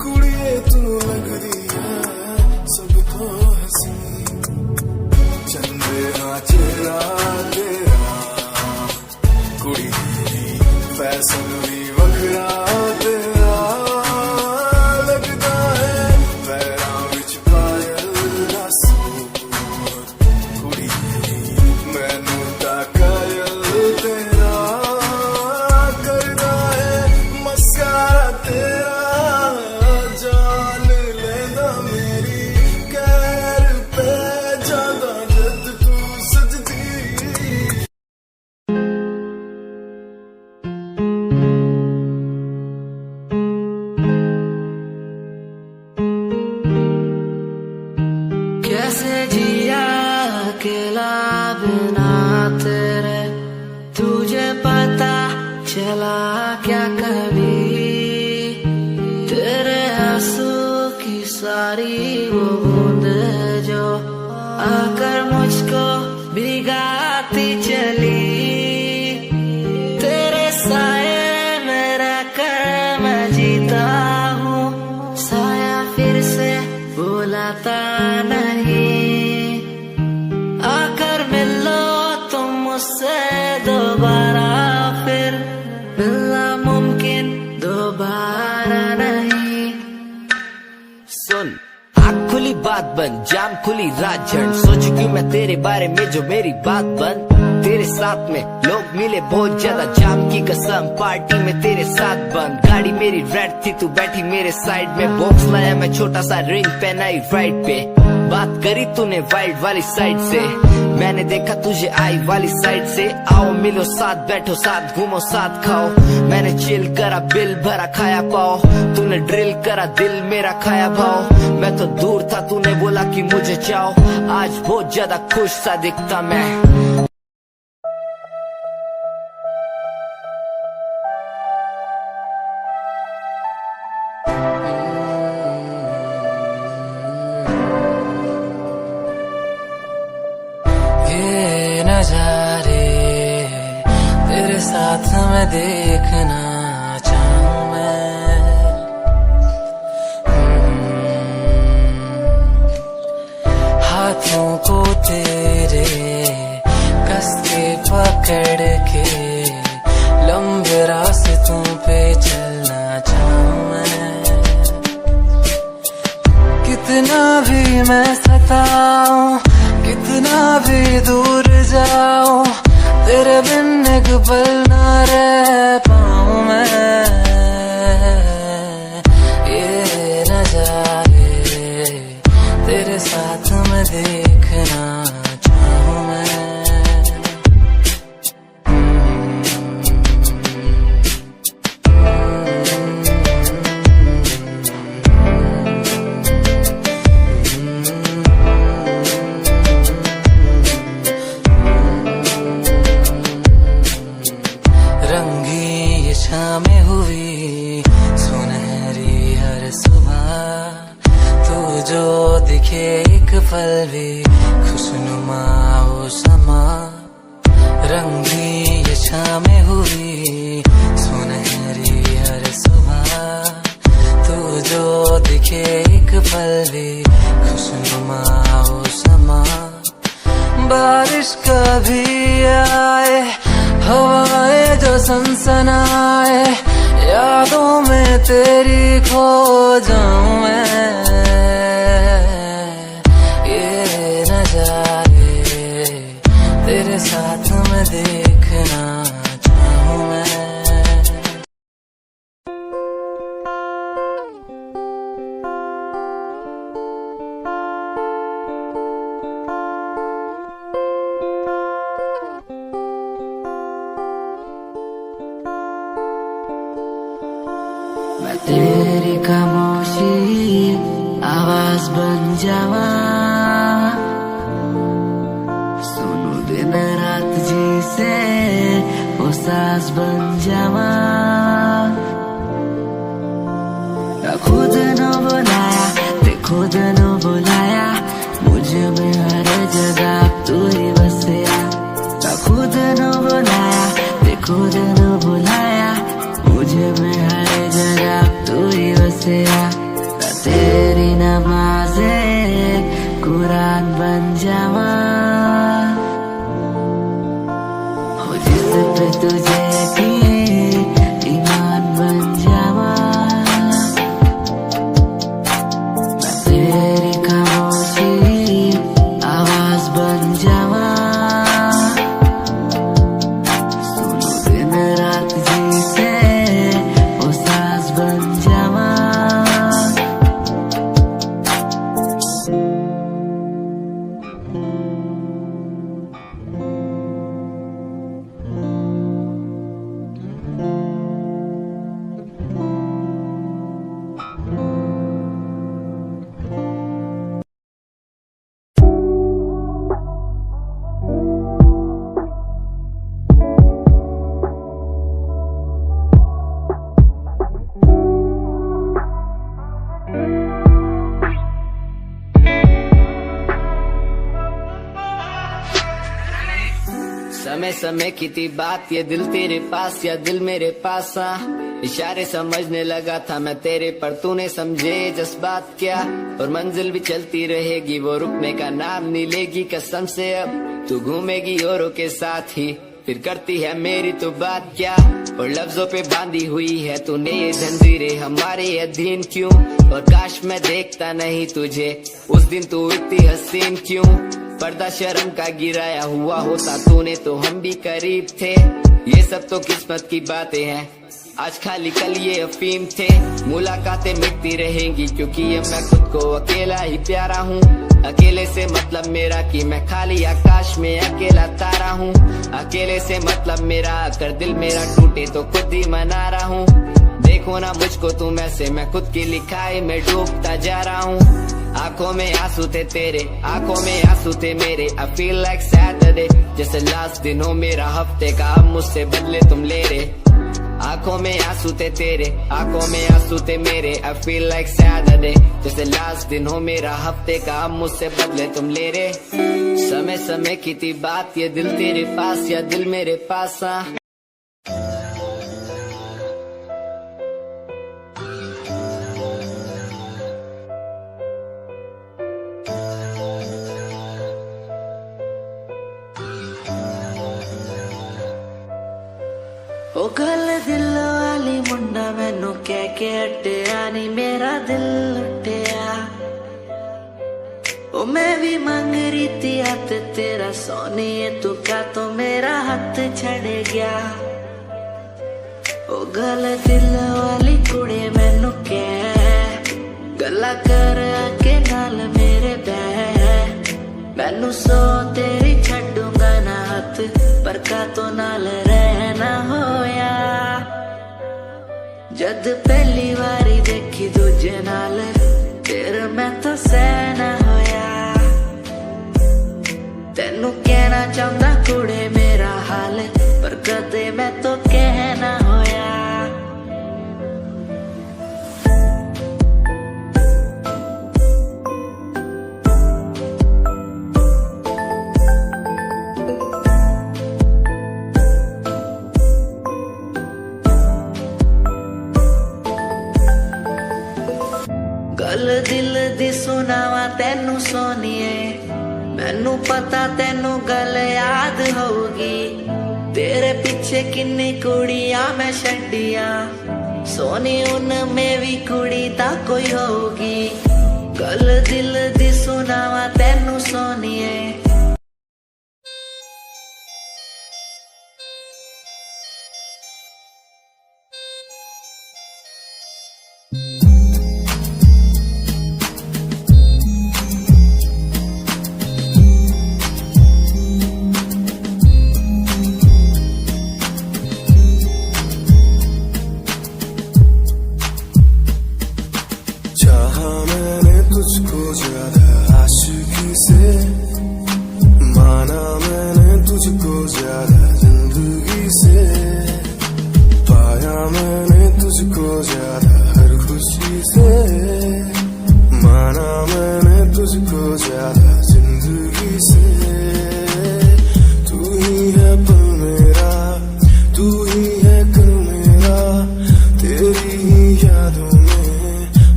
कुड़िए तू लगदी है सब तो हसीन। चंद्रा चेहरा तेरा, कुड़ी फैशन भी वखरा तेरा लगदा है। पैरां विच पायल दा सूट, कुड़ी मैनू तां कायल तेरा करदा चला क्या कभी तेरे आंसू की सारी वो बूंद जो आकर मुझको भिगाती चली तेरे साए में रहकर मैं जीता हूँ साया फिर से बुलाता नहीं आकर मिलो तुम मुझसे दोबारा फिर मिलना मुमकिन दोबारा नहीं सुन आँख खुली बात बंद जाम खुली रात झड़ सोच क्यों मैं तेरे बारे में जो मेरी बात बंद तेरे साथ में लोग मिले बहुत ज्यादा जाम की कसम पार्टी में तेरे साथ बंद गाड़ी मेरी रेड थी तू बैठी मेरे साइड में बॉक्स लाया मैं छोटा सा रिंग पहनाई राइट पे बात करी तूने वाइल्ड वाली साइड से मैंने देखा तुझे आई वाली साइड से आओ मिलो साथ बैठो साथ घूमो साथ खाओ मैंने चिल करा बिल भरा खाया पाओ तूने ड्रिल करा दिल मेरा खाया भाव मैं तो दूर था तूने बोला कि मुझे चाहो आज बहुत ज्यादा खुश सा दिखता मैं नजारे तेरे साथ में देखना चाहूं मैं हाथों को तेरे कस के पकड़ के लंबे रास्तों पे चलना चाहूं मैं कितना भी मैं सताऊं कितना भी दूर जाऊं तेरे बिन एक पल ना रह पाऊं मैं ये नजारे तेरे साथ में देखना चाहूं मैं में हुई सुनहरी हर सुबह तू जो दिखे एक पल भी खुशनुमा हो समा रंगी ये शामें हुई सुनहरी हर सुबह तू जो दिखे एक पल भी खुशनुमा हो समा बारिश कभी आए हवाएं जो सनसनाए यादों में तेरी खो जाऊं मैं ये नजारे तेरे साथ में देखना चाहूं मैं मैं तेरी खामोशी आवाज बन जावा सुनू दिन रात जी से वो सांस बन जावा ना खुद न बुलाया ते खुद न बुलाया मुझे में हर जगह तू ही बसया ना खुद न बुलाया ते खुद न बुलाया मुझे में हर जगह तू ही बसया तेरी नमाज़े कुरान बन जावा हो जिस पे तुझे की ईमान बन जावा मैं तेरी खामोशी आवाज बन जावा सुनो दिन रात जी से वो सांस बन जावा समय समय की थी बात, ये दिल तेरे पास या दिल मेरे पास। इशारे समझने लगा था मैं तेरे, पर तूने समझे जज्बात क्या। और मंजिल भी चलती रहेगी, वो रुकने का नाम नहीं लेगी कसम से। अब तू घूमेगी औरों के साथ ही, फिर करती है मेरी तो बात क्या। और लफ्जों पे बांधी हुई है तूने ये जंजीरें, हमारे अधीन क्यों। और काश मैं देखता नहीं तुझे उस दिन, तू इतनी हसीन क्यों। पर्दा शर्म का गिराया हुआ होता तूने तो हम भी करीब थे। ये सब तो किस्मत की बातें हैं, आज खाली कल ये अफीम थे। मुलाकातें मिटती रहेंगी क्योंकि ये मैं खुद को अकेला ही प्यारा हूँ। अकेले से मतलब मेरा कि मैं खाली आकाश में अकेला तारा हूँ। अकेले से मतलब मेरा अगर दिल मेरा टूटे तो खुद ही मना रहा हूँ। देखो ना मुझको तुम ऐसे, मैं खुद की लिखाई में डूबता जा रहा हूँ। आंखों में आंसू थे तेरे, आंखों में आंसू थे मेरे। I feel like Saturday, जैसे लास्ट दिन हो मेरा हफ्ते का, अब मुझसे बदले तुम ले रहे। आंखों में आंसू थे तेरे, आंखों में आंसू थे मेरे। I feel like Saturday, जैसे लास्ट दिन हो मेरा हफ्ते का, अब मुझसे बदले तुम ले रहे। समय समय की थी बात, ये दिल तेरे पास या दिल मेरे पास। ओ गल दिल वाली मुंडा मैनू कह के हटिया नी, मेरा दिल लुटिया। ओ मैं भी मांग रही थी हाथ तेरा सोनिए, तू क्या तो मेरा हाथ छड़ गया। ओ गल दिल वाली कुड़े मैनू कह गल्ला कर के नाल मेरे बह। मैनू सो तेरी छड्डूंगा ना हाथ, पर का तो नाल रहना होया। जद पहली बारी देखी दूजे नाल, फिर मैं तो सहना होया। तेनू कहना चाहता कुड़े मेरा हाल, पर कदे मैं तो कहना होया। गल दिल दी सुनावा तेनू सोनिए, मैनू पता तेनू गल याद होगी। तेरे पीछे किन्नी कुड़ियां मैं छड्डियां, सोनी उनमें भी कुड़ी ता कोई होगी। गल दिल दी सुनावा तेनू सोनिए। तुझको ज्यादा आशिकी से, माना मैंने तुझको ज्यादा जिंदगी से। पाया मैंने तुझको ज्यादा हर खुशी से, माना मैंने तुझको ज्यादा जिंदगी से। तू ही है पल मेरा, तू ही है कल मेरा, तेरी ही यादों में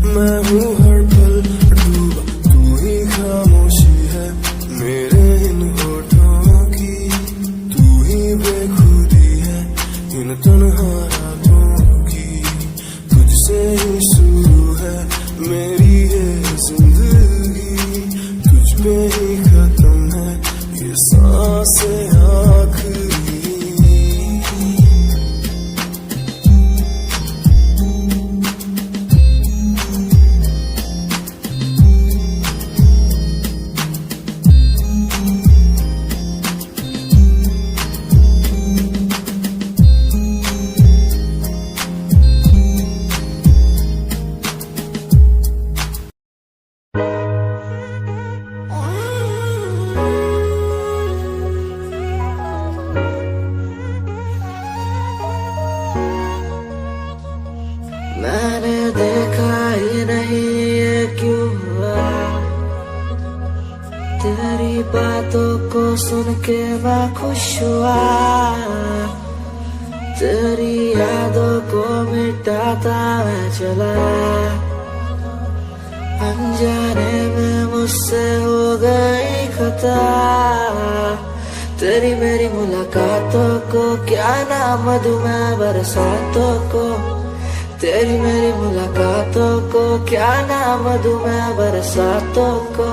मैं हूँ हर पल डूबा। तू ही खामोशी है मेरे इन होठों की, तू ही बेखुदी है इन तन्हा रातों की। तुझसे ही शुरू है मेरी ये जिंदगी, तुझ पे ही खत्म है ये सांसें आखिरी। सुन के मैं खुश हुआ, तेरी यादों को मिटाता मैं चला, अनजाने में मुझसे हो गई खता। तेरी मेरी मुलाकातों को क्या नाम दूं मैं बरसातों को, तेरी मेरी मुलाकातों को क्या नाम दूं मैं बरसातों को,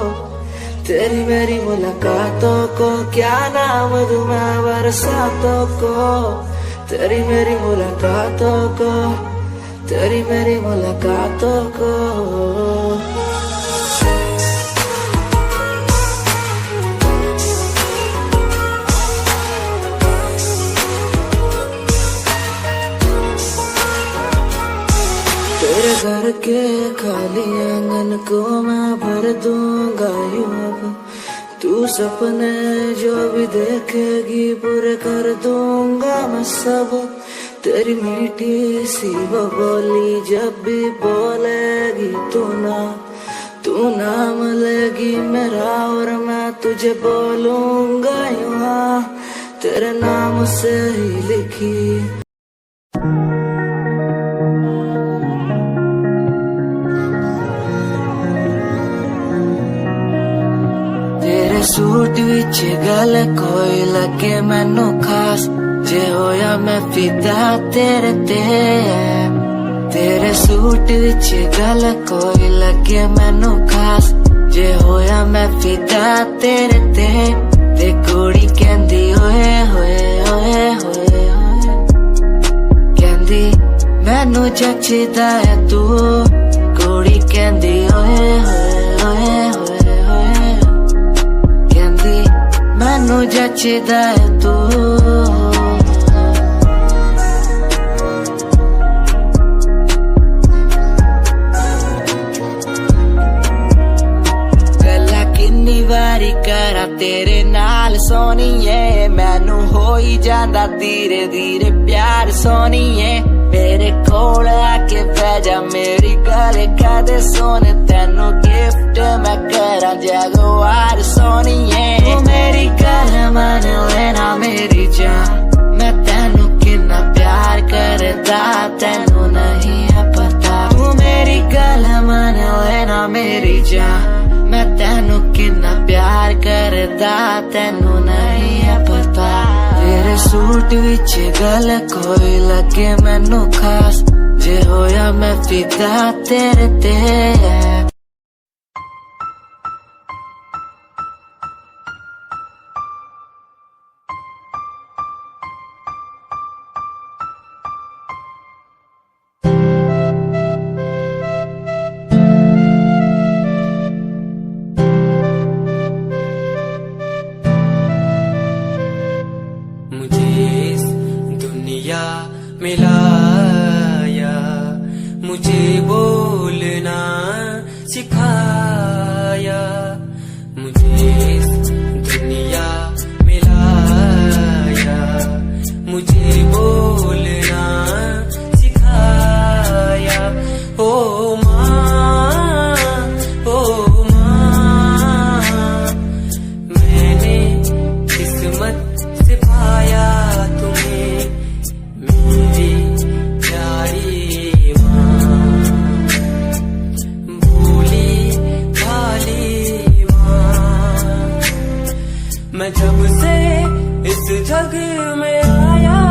तेरी मेरी मुलाकातों को क्या नाम दूं मैं बरसातों को, तेरी मेरी मुलाकातों को, तेरी मेरी मुलाकातों को। तेरे घर के खाली आंगन को मैं भर दूंगा यूं अब, तू सपने जो भी देखेगी पूरे कर दूंगा मैं सब। तेरी मीठी सी वो बोली जब भी बोलेगी तू नाम लेगी मेरा और मैं तुझे बोलूंगा यूं, तेरे नाम से ही लिखी। सूट विच गल कोई लगे मैनू खास, जे होया मैं फिदा तेरे ते। तेरे सूट विच गल कोई लगे मैनू खास, जे होया मैं फिदा तेरे ते। ते कुड़ी कहंदी ओए होए ओए होए ओए, कहंदी मैनू जचदा है तू, कुड़ी कहंदी ओए होए ओए होए, मैनू जचदा है तू। गल्ला किन्नी वारी करा तेरे नाल सोनिए, मैनू हो ही जांदा धीरे धीरे प्यार सोनिए। मेरे कोल आके बह जा मेरी गल कदे सोने, तेनू गिफ्ट मैं करा जगवार सोनिए। तू मेरी गल मन लेना मेरी जान, मैं तेनू कितना प्यार करदा तेनू नहीं है पता। तू मेरी गल मन लेना मेरी जान, मैं तेनू कितना प्यार करदा तेनू नहीं है पता। तेरे सूट विच गल कोई लगे मैनू खास, जे होया मैं फिदा तेरे ते। मिलाया मुझे बोलना सिखाया, मुझे दुनिया मिलाया मुझे बोलना सिखाया। ओ माँ मैंने किस्मत से पाया तुम्हें, मेरी प्यारी माँ, भोली भाली माँ। मैं जब से इस जग में आया,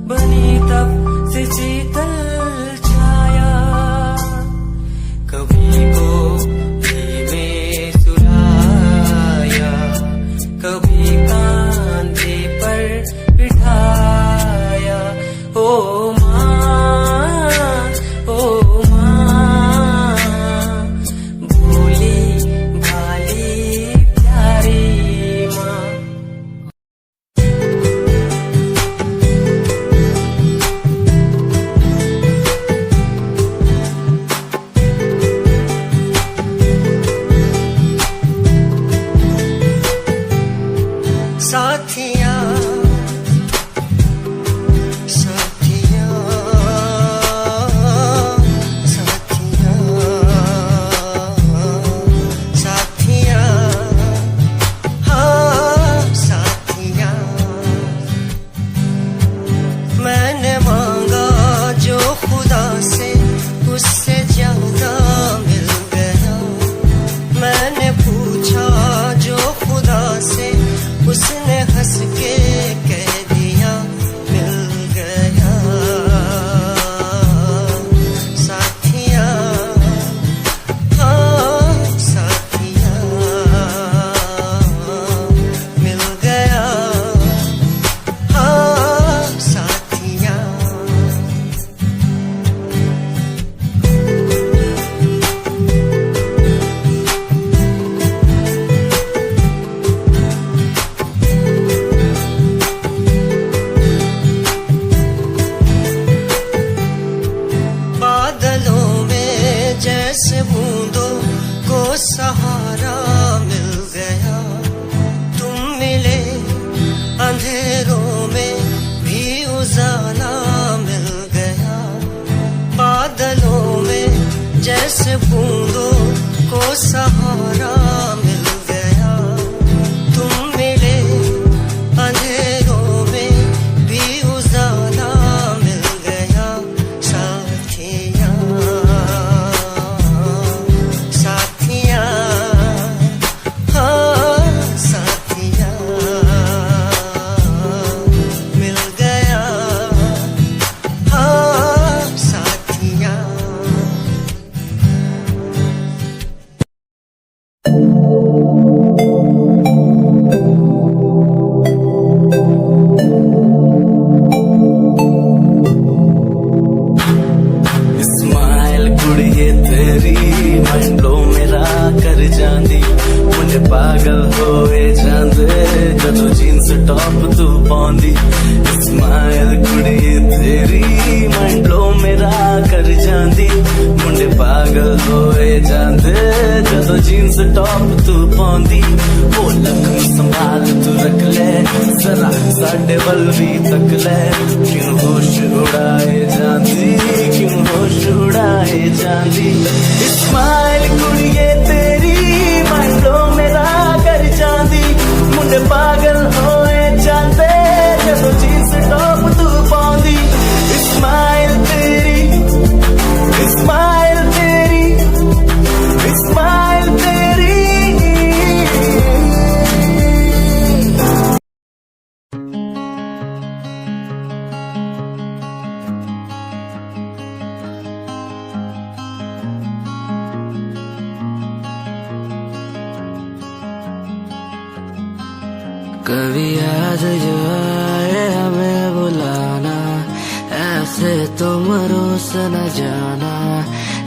बनी तब से शीतल छाया। कभी को में सुलाया, कभी कांधे पर बिठाया। ओ माँ भोली भाली प्यारी माँ। साथिया साथिया साथिया साथिया, बूंदों को सहारा मिल गया, तुम मिले अंधेरों में भी उजाला मिल गया। साथिया साथिया हाँ साथिया मिल गया हाँ साथिया। स्माइल कुड़िए तेरी मंडलों मेरा कर जांदी, मुझे पागल होए जांदे जदों जीन्स टॉप तू पाउंदी। स्माइल कुड़िए तेरी मंडलों मेरा कर जांदी, मुझे पागल होए जांदे जदों जीन्स टॉप तू पाउंदी। वो लक संभाल तू रख ले जरा साडे वल भी तक ले, क्यों होश उड़ाए जांदी क्यों होश उड़ाए जांदी। स्माइल कुड़िए तेरी मंडलों मेरा कर जांदी, मुंडे पागल होए जांदे जदों जीन्स टॉप तू पाउंदी। स्माइल तेरी स्माइल तेरी स्माइल तेरी। कभी याद जो आए हमें बुलाना, ऐसे तुम रोस न जाना,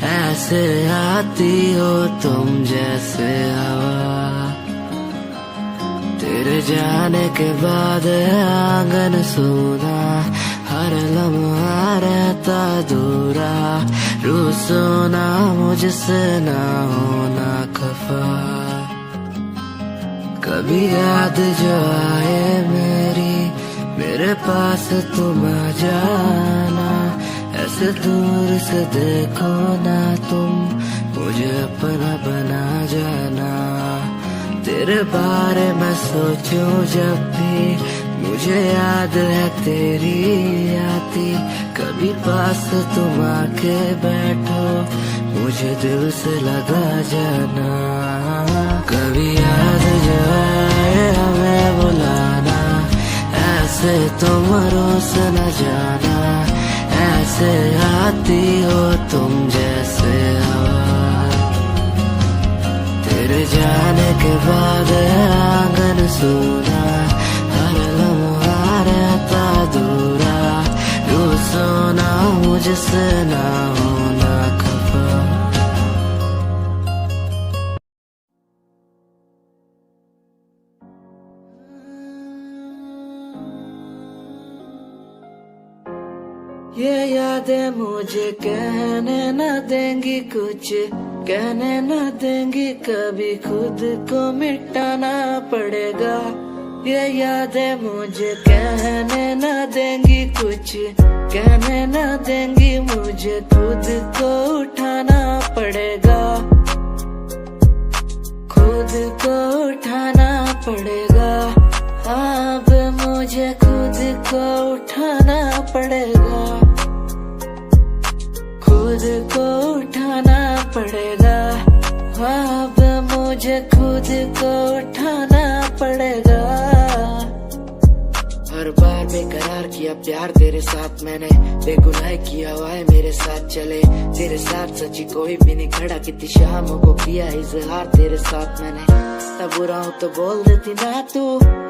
ऐसे आती हो तुम जैसे हवा। तेरे जाने के बाद आंगन सूना, हर लम्हा रहता दूरा, रूसोना मुझसे ना होना खफा। कभी याद जो आए मेरे पास तुम आ जाना, ऐसे दूर से देखो ना तुम मुझे अपना बना जाना। तेरे बारे में सोचूं जब भी मुझे याद है तेरी आती, कभी पास तुम आके बैठो मुझे दिल से लगा जाना। कभी याद जो आए हमें बुलाना, ऐसे तुम रोस न जाना, ऐसे आती हो तुम जैसे हवा। तेरे जाने के बाद आंगन सूना, हर लम्हा रहता दूरा, रूसोना मुझसे ना होना खफा। ये यादें मुझे कहने न देंगी कुछ, कहने न देंगी कभी खुद को मिटाना पड़ेगा। ये यादें मुझे कहने न देंगी कुछ, कहने न देंगी मुझे खुद को उठाना पड़ेगा, खुद को उठाना पड़ेगा। अब मुझे खुद को उठाना पड़ेगा, खुद को उठाना पड़ेगा। अब मुझे खुद को उठाना पड़ेगा। हर बार बेकरार किया प्यार तेरे साथ मैंने, बेगुनाह किया हुआ है मेरे साथ चले। तेरे साथ सच्ची कोई भी नहीं खड़ा, कितनी शामों को किया इजहार तेरे साथ मैंने। तब बुरा हूँ तो बोल देती ना तू,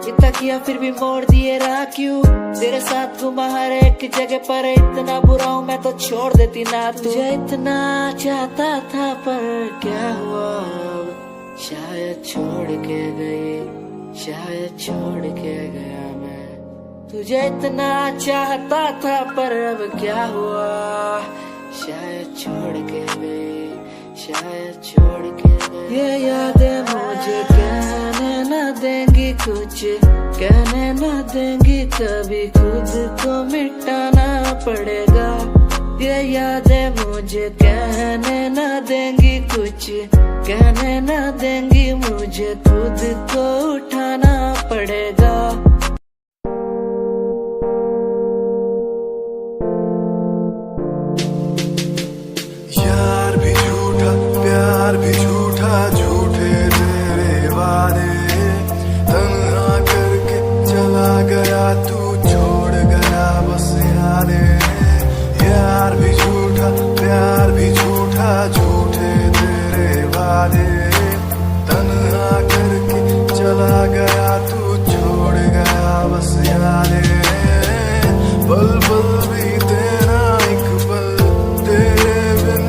इतना किया फिर भी मोड़ दिए राह क्यों। तेरे साथ घुमा हर एक जगह पर, इतना बुरा हूँ मैं तो छोड़ देती ना तू। तुझे इतना चाहता था पर क्या हुआ अब, शायद छोड़ के गई, शायद छोड़ के गया मैं। तुझे इतना चाहता था पर अब क्या हुआ, शायद छोड़ के गई, शायद छोड़ के गई। ये यादें मुझे कहने न देंगी कुछ, कहने न देंगी कभी खुद को मिटाना पड़ेगा। ये यादें मुझे कहने न देंगी कुछ, कहने न देंगी, मुझे खुद को उठाना पड़ेगा। यार भी झूठा, प्यार भी झूठा, झूठे तेरे वादे, तन्हा करके चला गया तू, छोड़ गया बस यादें। यार भी झूठा, प्यार भी झूठा, झूठे तेरे वादे, तन्हा करके चला गया तू, छोड़ गया बस यादें। पल पल बीते ना एक पल तेरे बिन,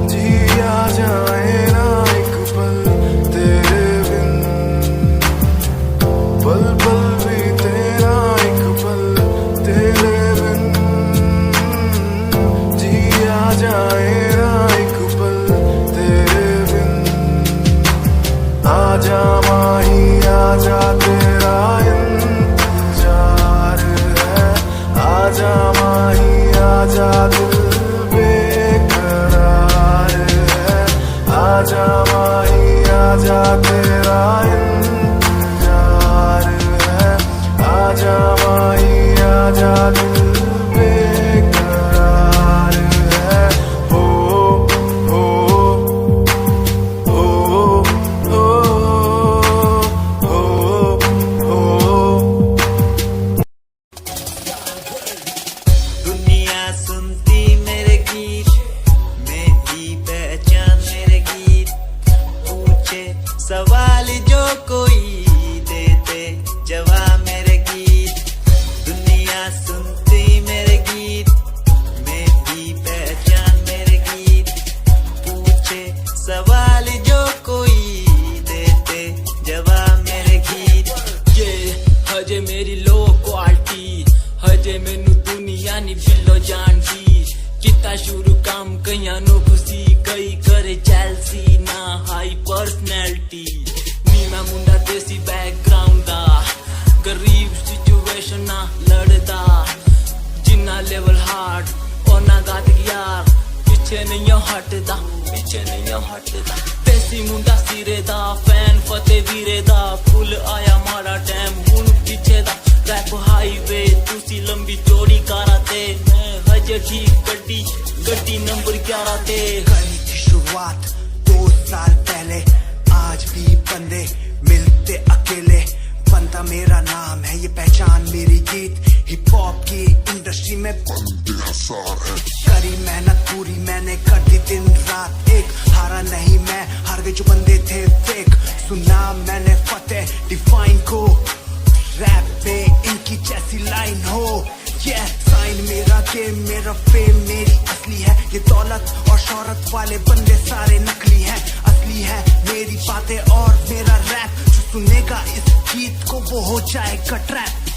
जिया जाए ना एक पल तेरे बिन। पल पल बीते ना एक पल तेरे बिन, जिया जाए ना एक पल तेरे बिन। आजा माही आजा तेरा इंतजार है, आजा माही आजा दिल बेकरार है। आजा माही आजा तेरा इंतजार है, आजा माही आजा दिल बेकरार है। हो हो हो हो हो हो। दुनिया सुनती मेरे गीत, मेरी पहचान मेरे गीत, पूछे सवाल जो कोई देते जवाब मेरे गीत। दुनिया सुनती मेरे गीत, मेरी पहचान मेरे गीत, पूछे सवाल जो कोई देते जवाब मेरे गीत। ये हजे मेरी लो क्वालिटी, हजे मैनू दुनिया नी बिलो जानदी। किता शुरू काम कईयां नु खुशी, कई करे जैलसी ना हाई पर्सनैलिटी। नी मैं मुंडा देसी बैकग्राउंड दा, गरीब सिचुएशन ना लड़दा। जिन्ना लेवल हार्ड ओना गात यार, पीछे नहीं हटदा, पीछे नहीं हटदा। देसी मुंडा सिरे दा, फैन फतेह वीरे दा, फुल आया मारा टाइम हुन पीछे दा। रैप हाईवे तुसी लंबी चौड़ी कारा ते, मैं हजे ठीक गड्डी गड्डी नंबर 11 ते। करी थी शुरुआत 2 साल पहले, आज भी बंदे मिलते अकेले। बनता मेरा नाम है, ये पहचान मेरी गीत। हिप हॉप की इंडस्ट्री में बंदे हसार है। करी मेहनत पूरी मैंने, कर दी दिन रात एक। हारा नहीं मैं, हार गए जो बंदे थे फेक। सुना मैंने फतेह डिफाइन को, रैप पे इनकी जैसी लाइन हो। ये साइन मेरा गेम, मेरा फेम मेरी असली है। ये दौलत और शोहरत वाले बंदे सारे नकली हैं, असली है मेरी बातें और मेरा रैप। जो सुनेगा इस गीत को वो हो जाएगा ट्रैप।